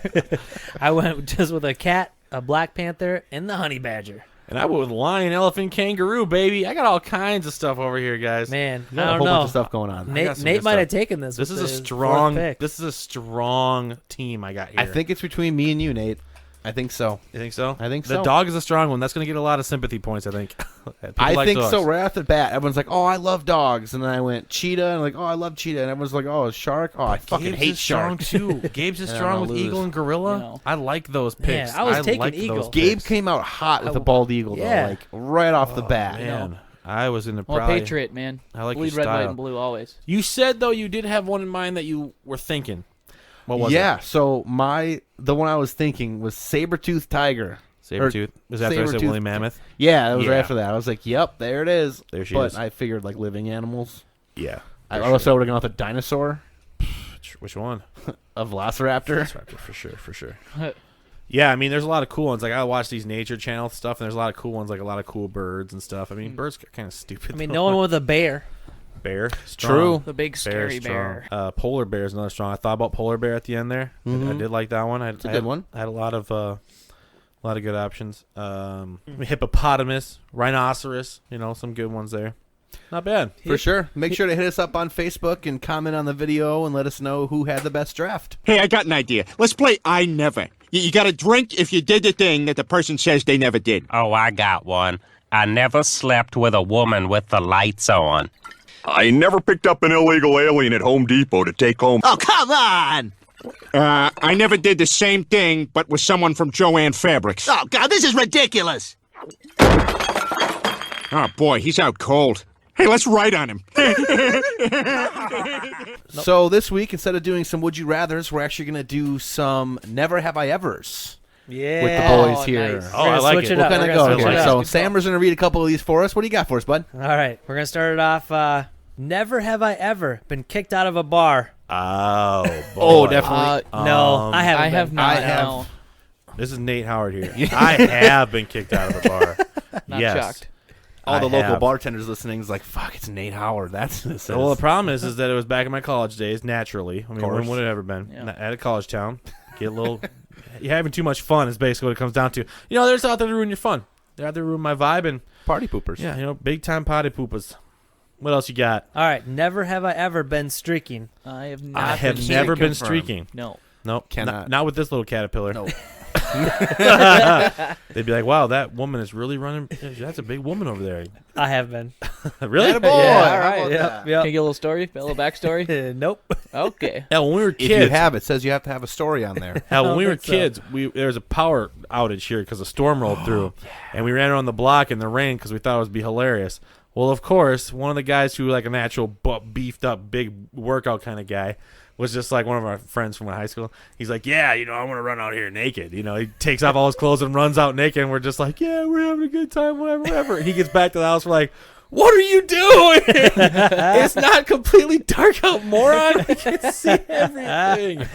I went just with a cat, a black panther, and the honey badger. And I went with lion, elephant, kangaroo, baby. I got all kinds of stuff over here, guys. Man, You got I a don't whole know. bunch of stuff going on. got Nate, some Nate good might stuff. have taken this. This with is a his strong. fourth pick. This is a strong team I got here. I think it's between me and you, Nate. I think so. You think so? I think The so. dog is a strong one. That's going to get a lot of sympathy points, I think. People I like think dogs. so. Right off the bat, everyone's like, "Oh, I love dogs," and then I went cheetah, and like, "Oh, I love cheetah," and everyone's like, "Oh, shark." Oh, I fucking Gabe's hate is strong shark. too. Gabe's is And strong I'll with lose. eagle and gorilla. No. I like those picks. I was taking like eagle. Those Gabe picks. came out hot with the bald eagle, though, Yeah. like right off the bat. Man, I was in the Well, probably. Patriot, man. I like Bleed your red, white, style. and blue always. You said though you did have one in mind that you were thinking. What was Yeah. it? So the one I was thinking was saber-toothed tiger. Saber-tooth. Was after I said saber-tooth- woolly mammoth? Yeah, that was right Yeah. after that. I was like, "Yep, there it is." There she but is. I figured like living animals. Yeah. I also would have gone with a dinosaur, Which one? a velociraptor. For sure. Yeah, I mean, there's a lot of cool ones. Like, I watch these nature channel stuff, and there's a lot of cool ones, like a lot of cool birds and stuff. I mean, birds get kind of stupid. I mean, though. no one with a bear. Bear. True. Strong. The big scary bear. Polar bear is another strong. I thought about polar bear at the end there. I did like that one. It's a good one. I had a lot of good options. Hippopotamus, rhinoceros. Some good ones there. Not bad. For sure. Make sure to hit us up on Facebook and comment on the video and let us know who had the best draft. Hey, I got an idea. Let's play I Never. You got to drink if you did the thing that the person says they never did. Oh, I got one. I never slept with a woman with the lights on. I never picked up an illegal alien at Home Depot to take home. Oh, come on! I never did the same thing, but with someone from Joanne Fabrics. Oh, God, this is ridiculous. Oh, boy, he's out cold. Hey, let's write on him. So this week, instead of doing some Would You Rathers, we're actually going to do some Never Have I Evers Yeah. with the boys Oh, here. nice. Oh, We're I gonna like switch it. it We'll up. kind of We're go gonna here. switch it So up. Sammer's going to read a couple of these for us. What do you got for us, bud? All right, we're gonna start it off. Never have I ever been kicked out of a bar. Oh, boy. Oh, definitely. No, I haven't. I have been. not. I have. No. This is Nate Howard here. I have been kicked out of a bar. Not yes. shocked. All the I local have. bartenders listening is like, fuck, it's Nate Howard. That's what this is. Well, the problem is that it was back in my college days, naturally. I mean, when would it ever been? Yeah. At a college town. Get a little... You're having too much fun is basically what it comes down to. They're just out there to ruin your fun. They're out there to ruin my vibe, and, Party poopers. yeah, big-time potty poopers. What else you got? All right, never have I ever been streaking. I have not. I have been never been confirm. streaking. No. Nope. Cannot. Not with this little caterpillar. No. They'd be like, wow, that woman is really running. That's a big woman over there. I have been. Really? Attaboy. Yeah, How all right. about Yep. that? Can you Yep. get a little story? A little backstory? Nope. Okay. Yeah, when we were If kids. you have, it says you have to have a story on there. Hell, when don't we were think so. kids, there was a power outage here because a storm rolled through, and we ran around the block in the rain because we thought it would be hilarious. Well, of course, one of the guys who like an actual beefed up, big workout kind of guy was just like one of our friends from high school. He's like, yeah, I want to run out here naked. He takes off all his clothes and runs out naked, and we're just like, yeah, we're having a good time, whatever. And he gets back to the house, we're like, what are you doing? It's not completely dark out, moron. I can see everything.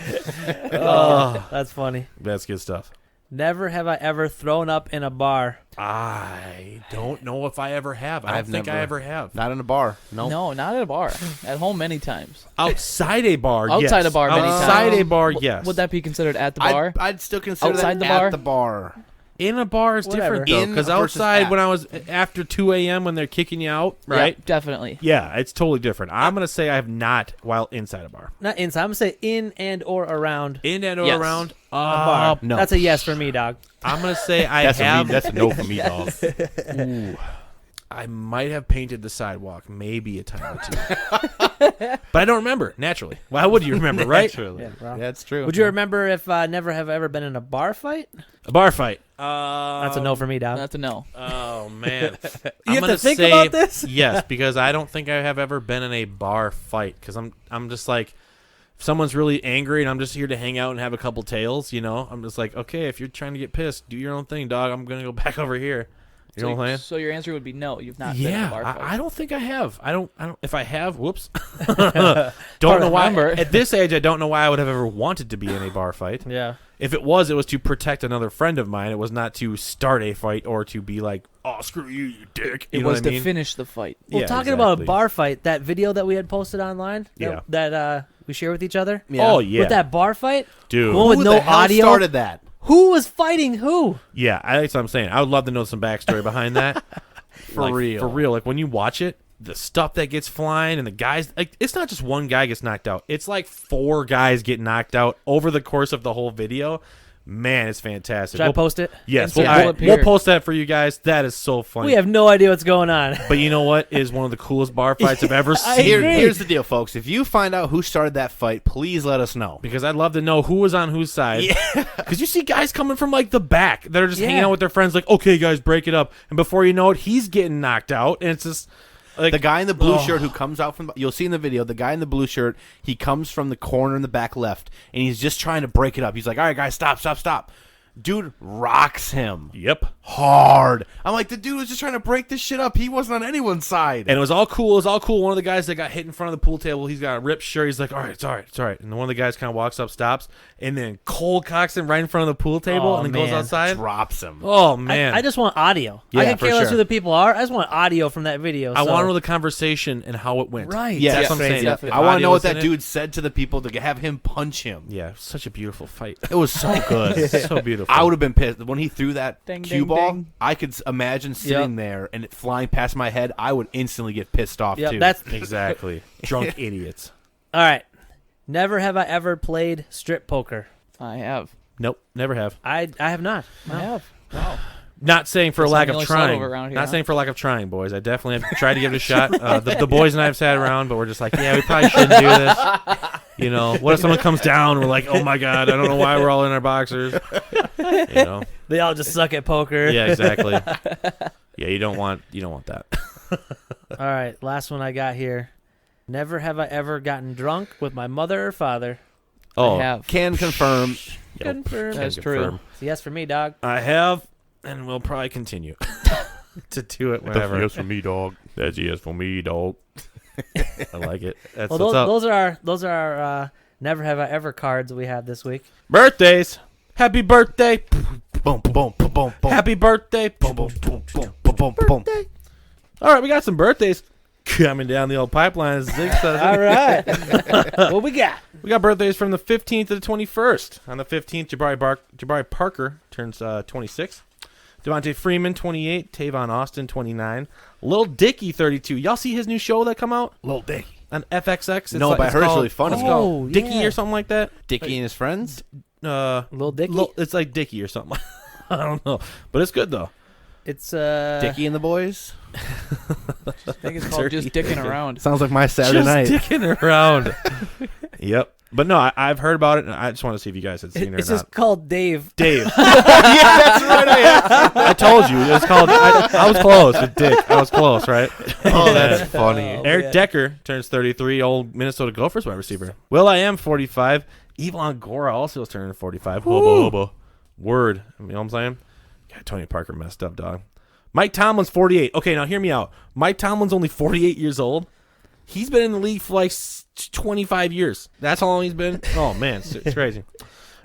Oh, that's funny. That's good stuff. Never have I ever thrown up in a bar. I don't know if I ever have. I I've don't think I never- ever have. Not in a bar. Nope. No, not at a bar. At home many times. Outside a bar, yes. Outside a bar many Outside times. a bar, yes. Would that be considered at the bar? I'd still consider Outside that the bar? at the bar. In a bar is Whatever. different, though. In Because versus outside, at. when I was after 2 a.m. when they're kicking you out, Yeah, right? definitely. Yeah, it's totally different. I'm going to say I have not while inside a bar. Not inside. I'm going to say in and or around In and or Yes. around a bar. no. That's a yes for me, dog. I'm going to say I That's have. that's a no for me, dog. Ooh. I might have painted the sidewalk maybe a time or two. But I don't remember, naturally. Why would you remember, right? Naturally. Yeah, well. That's true. Would you remember if never have ever been in a bar fight? A bar fight. That's a no for me, dog. That's a no. Oh, man. You have to gonna think say about this? Yes, because I don't think I have ever been in a bar fight. Because I'm just like, if someone's really angry and I'm just here to hang out and have a couple tails, you know, I'm just like, okay, if you're trying to get pissed, do your own thing, dog. I'm going to go back over here. You know what I'm saying? So your answer would be no. You've not been in a Yeah, bar fight. I don't think I have. I don't. If I have, whoops. Don't know why. remember. At this age, I don't know why I would have ever wanted to be in a bar fight. Yeah. If it was to protect another friend of mine. It was not to start a fight or to be like, oh, screw you, you dick. You It know was what I to mean? finish the fight. Well, Yeah, talking about a exactly. bar fight, that video that we had posted online that we share with each other. Yeah. Oh, yeah. With that bar fight? Dude. One with Who no the hell audio. started that? Who was fighting who? Yeah, that's what I'm saying. I would love to know some backstory behind that. For real. For real. Like, when you watch it, the stuff that gets flying and the guys, like, it's not just one guy gets knocked out. It's like 4 guys get knocked out over the course of the whole video. Man, it's fantastic. Should I post it? Yes, Insert bullet we'll here. post that for you guys. That is so funny. We have no idea what's going on. But you know what is one of the coolest bar fights I've ever I seen? agree. Here's the deal, folks. If you find out who started that fight, please let us know. Because I'd love to know who was on whose side. Because you see guys coming from like the back that are just hanging Yeah. out with their friends, like, okay, guys, break it up. And before you know it, he's getting knocked out, and it's just like The guy in the blue shirt who comes out from you'll see in the video, the guy in the blue shirt, he comes from the corner in the back left, and he's just trying to break it up. He's like, all right, guys, stop. Dude rocks him Yep. hard. I'm like, the dude was just trying to break this shit up. He wasn't on anyone's side. And it was all cool. It was all cool. One of the guys that got hit in front of the pool table, he's got a ripped shirt. He's like, all right, it's all right. And then one of the guys kind of walks up, stops, and then cold cocks him right in front of the pool table Oh, and then goes man. outside. drops him. Oh, man. I just want audio. Yeah, I can for care less sure. who the people are. I just want audio from that video. I so. want to know the conversation and how it went. Right. Yeah, That's that's what I'm saying. Definitely. I want to know what Audio that was in it. dude said to the people to have him punch him. Yeah, such a beautiful fight. It was so good. So beautiful. I would have been pissed when he threw that Ding, cue ding, ball. ding. I could imagine sitting there and it flying past my head. I would instantly get pissed off Yep, too. that's Exactly. Drunk idiots. all right. Never have I ever played strip poker. I have. Nope, never have. I have not. I have. Wow. Not saying for Guess lack I'm the of only trying. slut around here, Not huh? saying for lack of trying, boys. I definitely have tried to give it a shot. The boys and I have sat around, but we're just like, yeah, we probably shouldn't do this. You know, what if someone comes down? We're like, oh my god, I don't know why we're all in our boxers. You know, They all just suck at poker. yeah, exactly. Yeah, you don't want that. All right. Last one I got here. Never have I ever gotten drunk with my mother or father. Oh, I have. Can confirm. Confirmed. That's confirm. true. It's a yes for me, dog. I have, and we'll probably continue to do it whenever. That's yes for me, dog. That's yes for me, dog. I like it. That's Well, what's up. those are our never have I ever cards we have this week. Birthdays. Happy birthday. Boom, boom, boom, boom, boom. Happy birthday. boom, boom, boom, boom, boom, boom, boom. All right, we got some birthdays coming down the old pipeline. As Zig says. All right. What we got? We got birthdays from the 15th to the 21st. On the 15th, Jabari Parker turns 26. Devontae Freeman, 28. Tavon Austin, 29. Lil Dicky, 32. Y'all see his new show that come out Lil Dicky. on FXX? It's No, but I heard it's really funny. It's called Oh, Dicky yeah. or something like that. Dicky and his friends? Lil Dicky? It's like Dicky or something. I don't know. But it's good, though. It's Dicky and the boys? I think it's called just dicking around. Sounds like my Saturday night. Just dicking around. Yep. But no, I've heard about it, and I just want to see if you guys had seen it it's or just not. called Dave. Dave. Yeah, that's right. I told you. It was called. I was close with Dick. I was close, right? Oh, that's funny. Oh, Eric man. Decker turns 33. Old Minnesota Gophers wide receiver. Will I Am 45. Evelyn Gora also is turning 45. Hobo hobo. Word. You know what I'm saying? God, Tony Parker messed up, dog. Mike Tomlin's 48. Okay, now hear me out. Mike Tomlin's only 48 years old. He's been in the league for like 25 years. That's how long he's been. Oh man, it's crazy.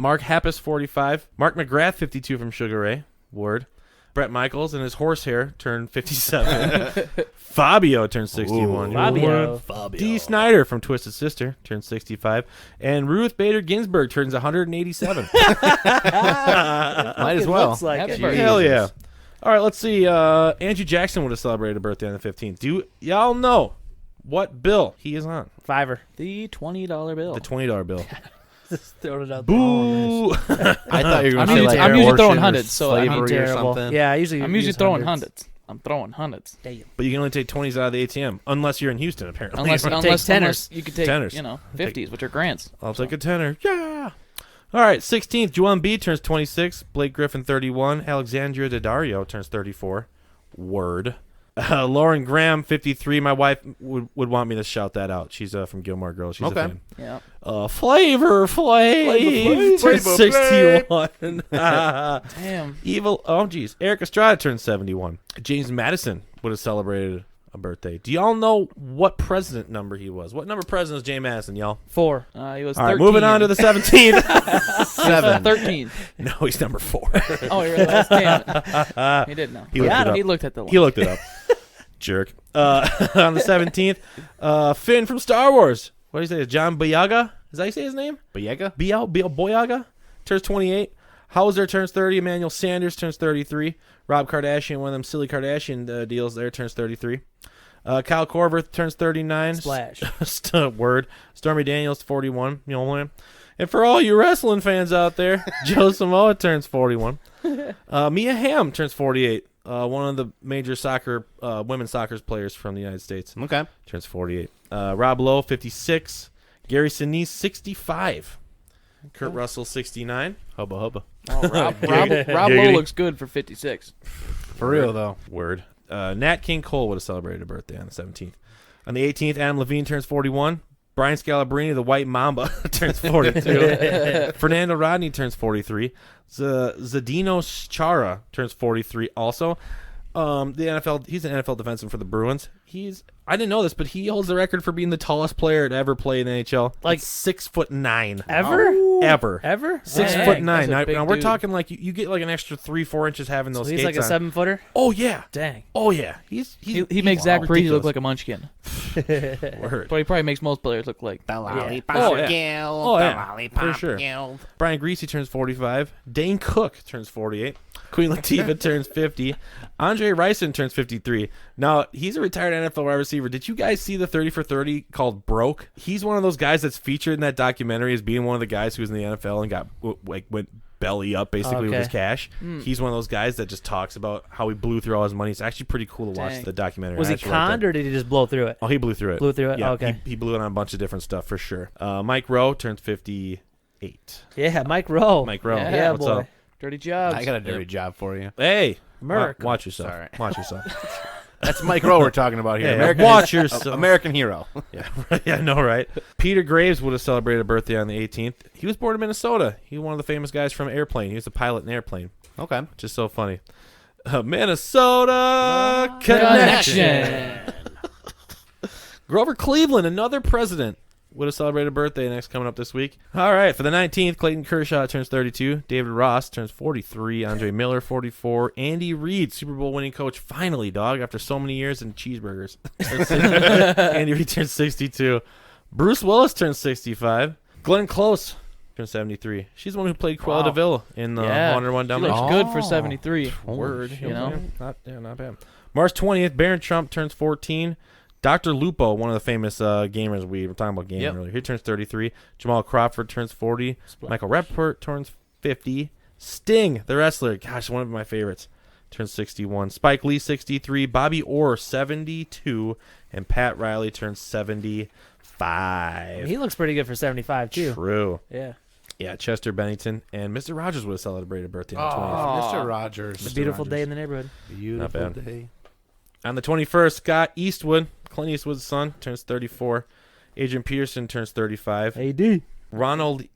Mark Happus, 45. Mark McGrath, 52 from Sugar Ray. Word. Brett Michaels and his horsehair turned 57. Fabio turned 61. Fabio. Dee Snyder from Twisted Sister turned 65. And Ruth Bader Ginsburg turns 187. Might as well. Looks like Happy it. birthday. Hell yeah. All right, let's see. Andrew Jackson would have celebrated a birthday on the 15th. Do y'all know what bill he is on? Fiver. The $20 bill. The $20 bill. Just throwing it out there. Boo! I thought you were going I'm to say usually- like I'm usually abortion throwing or hundreds, so I'm slavery or terrible. something. Yeah, I usually I'm usually use throwing hundreds. hundreds. I'm throwing hundreds. Damn. But you can only take 20s out of the ATM, unless you're in Houston, apparently. Unless tenors. you could take, Tenors. 50s, which are grants. I'll take a tenner. Yeah. All right, 16th, Joel Embiid turns 26. Blake Griffin, 31. Alexandria Daddario turns 34. Word. Lauren Graham, 53. My wife would want me to shout that out. She's from Gilmore Girls. She's a fan. Yeah. Flavor Flav turns 61. Damn. Evil. Oh, geez. Eric Estrada turned 71. James Madison would have celebrated a birthday. Do y'all know what president number he was? What number president is James Madison, y'all? 4. He was 13. All right, moving on to the 17th. 7. 13. No, he's number 4. Oh, he realized. Damn. He didn't know. He looked it up. He looked at the He looked it up. Jerk. On the 17th, Finn from Star Wars. What do you say? John Boyega? Is that how you say his name? Boyega? Boyega turns 28. Hauser turns 30. Emmanuel Sanders turns 33. Rob Kardashian, one of them silly Kardashian deals there, turns 33. Kyle Korver turns 39. Splash. Word. Stormy Daniels, 41. You know, and for all you wrestling fans out there, Joe Samoa turns 41. Mia Hamm turns 48. One of the major women's soccer players from the United States. Okay. Turns 48. Rob Lowe, 56. Gary Sinise, 65. Kurt Russell, 69. Hubba hubba. Oh, Rob Lowe looks good for 56. For real, though. Word. Nat King Cole would have celebrated a birthday on the 17th. On the 18th, Adam Levine turns 41. Brian Scalabrine, the White Mamba, turns 42. Fernando Rodney turns 43. Zdeno Chara turns 43 also. The NFL, he's an NFL defenseman for the Bruins. I didn't know this, but he holds the record for being the tallest player to ever play in the NHL. Like 6'9". Ever? Ever. Dang, 6'9". that's a Now we're big talking like you get like an extra 3-4 inches having those So he's skates like a on. 7-footer? Oh yeah. Dang. Oh yeah. He makes Zach Parise look like a munchkin. Word. But he probably makes most players look like. Oh yeah. For sure. Brian Greasy turns 45. Dane Cook turns 48. Queen Latifah turns 50. Andre Rison turns 53. Now, he's a retired NFL wide receiver. Did you guys see the 30 for 30 called Broke? He's one of those guys that's featured in that documentary as being one of the guys who was in the NFL and went belly up basically with his cash. He's one of those guys that just talks about how he blew through all his money. It's actually pretty cool to watch Dang. the documentary. Was he conned or did he just blow through it? Oh, he blew through it. Blew through it? Yeah, Okay. He blew it on a bunch of different stuff for sure. Mike Rowe turns 58. Yeah, Mike Rowe. Mike Rowe. Yeah, What's boy. up? Dirty jobs. I got a dirty job for you. Hey, Merc. watch yourself. Sorry. Watch yourself. That's Mike Rowe we're talking about here. Hey, watch yourself. American hero. Yeah, yeah, I know, right? Peter Graves would have celebrated a birthday on the 18th. He was born in Minnesota. He was one of the famous guys from Airplane. He was a pilot in Airplane. Okay. Which is so funny. Minnesota Connection. Grover Cleveland, another president, would have celebrated a birthday next coming up this week. All right, for the 19th, Clayton Kershaw turns 32. David Ross turns 43. Andre Miller, 44. Andy Reid, Super Bowl winning coach, finally, dog, after so many years in cheeseburgers. Andy Reid turns 62. Bruce Willis turns 65. Glenn Close turns 73. She's the one who played Cruella de Vil in the Haunted One She Down looks There. good for 73. Word, you know? Not bad. March 20th, Barron Trump turns 14. Dr. Lupo, one of the famous gamers we were talking about gaming earlier, he turns 33. Jamal Crawford turns 40. Michael Rappaport turns 50. Sting, the wrestler, gosh, one of my favorites, turns 61. Spike Lee, 63. Bobby Orr, 72. And Pat Riley turns 75. He looks pretty good for 75, too. True. Yeah. Yeah, Chester Bennington. And Mr. Rogers would have celebrated a birthday on the 20th. Mr. Rogers. It's a beautiful day in the neighborhood. Beautiful Not bad. day. On the 21st, Scott Eastwood, Clint Eastwood's son, turns 34. Adrian Peterson turns 35. AD. Ronaldinho.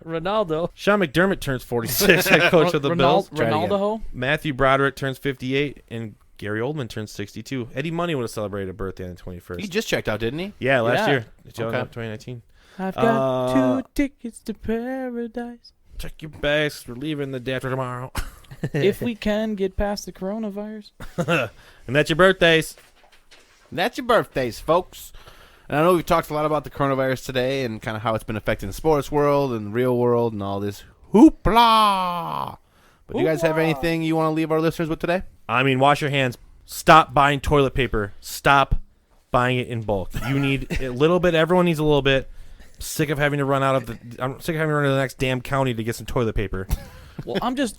Ronaldo. Sean McDermott turns 46, head coach of the Bills. Ronaldo? Matthew Broderick turns 58, and Gary Oldman turns 62. Eddie Money would have celebrated a birthday on the 21st. He just checked out, didn't he? Yeah, last Yeah. year. Okay. 2019. I've got 2 tickets to paradise. Check your bags. We're leaving the day after tomorrow. If we can get past the coronavirus. And that's your birthdays. That's your birthdays, folks. And I know we've talked a lot about the coronavirus today and kind of how it's been affecting the sports world and the real world and all this hoopla. But do you guys have anything you want to leave our listeners with today? I mean, wash your hands. Stop buying toilet paper. Stop buying it in bulk. You need a little bit. Everyone needs a little bit. I'm sick of having to run to the next damn county to get some toilet paper. Well, I'm just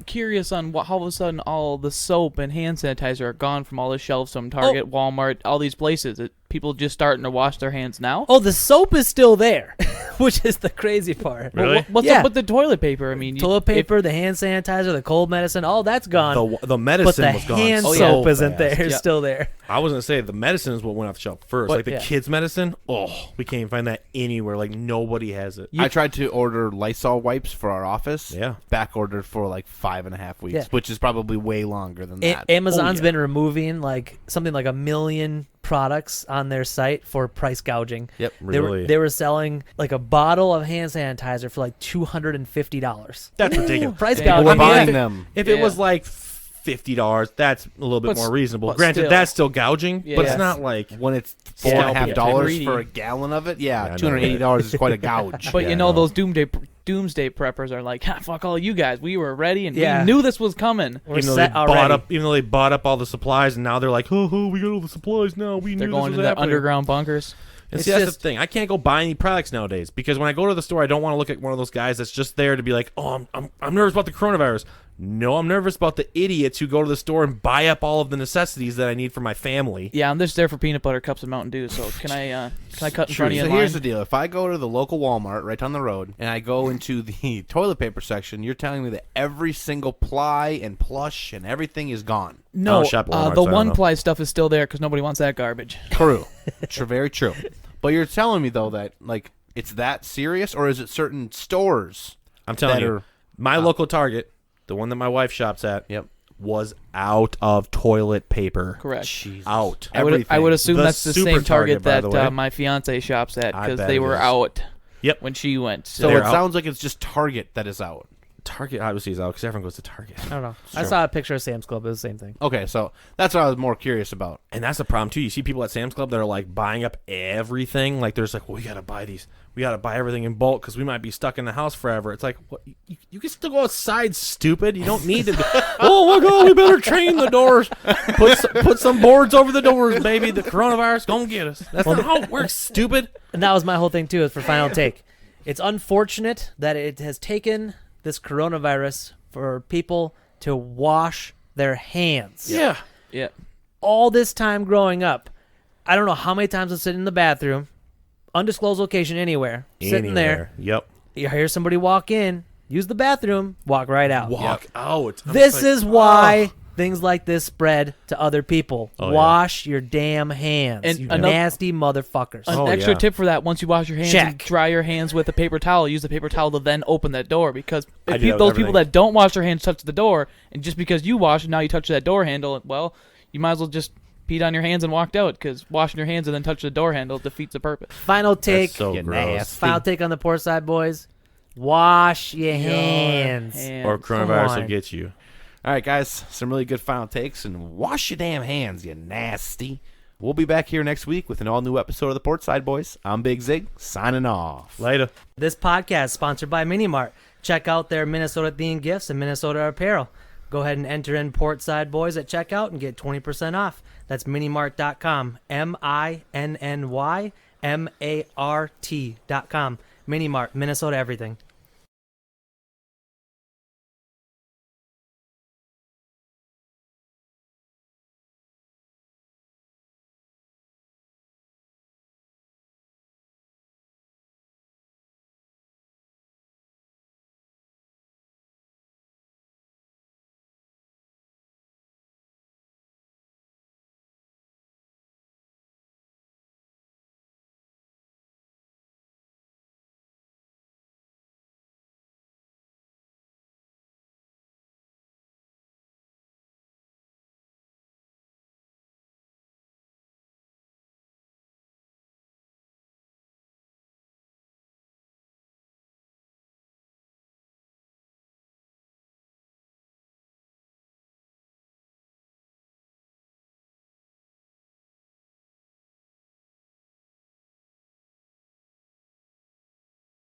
curious on how all of a sudden all the soap and hand sanitizer are gone from all the shelves from Target, Walmart, all these places. People just starting to wash their hands now? Oh, the soap is still there, which is the crazy part. Really? Well, what's up with the toilet paper? I mean, toilet paper, the hand sanitizer, the cold medicine, all that's gone. The medicine but was the gone. hand so soap isn't fast. there. It's still there. I was going to say the medicine is what went off the shelf first. Like the kids' medicine, we can't even find that anywhere. Like nobody has it. I tried to order Lysol wipes for our office. Yeah. Back ordered for like 5.5 weeks, which is probably way longer than that. Amazon's been removing something like 1 million products on their site for price gouging. Yep, They were selling like a bottle of hand sanitizer for like $250. That's ridiculous. Price People gouging. were buying them. If it was like $50, that's a little bit more reasonable. but Granted, still. that's still gouging, but Yes. it's not like When it's Scalping. $4.50 for a gallon of it, I know. $280 is quite a gouge. But Yeah, you I know, know. those doomsday preppers are like, fuck all you guys. We were ready and Yeah. we knew this was coming. We're even though set already. even though they bought up all the supplies, and now they're like, oh, we got all the supplies now. We They're knew going this to was the happening. underground bunkers. And It's see, that's just- the thing. I can't go buy any products nowadays because when I go to the store, I don't want to look at one of those guys that's just there to be like, oh, I'm nervous about the coronavirus. No, I'm nervous about the idiots who go to the store and buy up all of the necessities that I need for my family. Yeah, I'm just there for peanut butter cups and Mountain Dew. So can I cut in front of you? So in here's the line? deal. If I go to the local Walmart right down the road and I go into the toilet paper section, you're telling me that every single ply and plush and everything is gone. No, don't shop at Walmart, the so I don't one know. ply stuff is still there because nobody wants that garbage. True. Very true. But you're telling me, though, that like it's that serious, or is it certain stores? I'm telling that you, are- my local Target, the one that my wife shops at, Yep. was out of toilet paper. Correct. Out. I would assume The that's the super same Target by that the way. my fiance shops at I because bet they it were is. out. Yep. When she went. So They're it out. sounds like it's just Target that is out. Target obviously is out because everyone goes to Target. I don't know. I Sure. saw a picture of Sam's Club. It was the same thing. Okay, so that's what I was more curious about. And that's the problem too. You see people at Sam's Club that are like buying up everything. Like there's like, well, we gotta buy these. We gotta buy everything in bulk because we might be stuck in the house forever. It's like, what? You can still go outside, stupid. You don't need to. Oh my God, we better chain the doors. Put some boards over the doors, baby. The coronavirus gonna get us. That's not how it works, stupid. And that was my whole thing, too, is for Final Take. It's unfortunate that it has taken this coronavirus for people to wash their hands. Yeah. Yeah. All this time growing up, I don't know how many times I'm sitting in the bathroom, undisclosed location anywhere, sitting there. Yep. You hear somebody walk in, use the bathroom, walk right out. Walk out. I'm This just like, is why things like this spread to other people. Oh, yeah. Wash your damn hands, And you another- nasty motherfuckers. An extra yeah. tip for that: once you wash your hands, and Check. dry your hands with a paper towel. Use the paper towel to then open that door because I if do that with those people everything. that don't wash their hands touch the door, and just because you wash and now you touch that door handle, well, you might as well just peed on your hands and walked out because washing your hands and then touch the door handle defeats the purpose. Final take. so You gross. nasty. Final take on the Portside Boys. Wash your hands. Or coronavirus on. will get you. All right, guys, some really good final takes, and wash your damn hands, you nasty. We'll be back here next week with an all-new episode of the Portside Boys. I'm Big Zig, signing off. Later. This podcast is sponsored by Mini Mart. Check out their Minnesota-themed gifts and Minnesota apparel. Go ahead and enter in Portside Boys at checkout and get 20% off. That's minimart.com. MINNYMART.com. Mini Mart, Minnesota everything.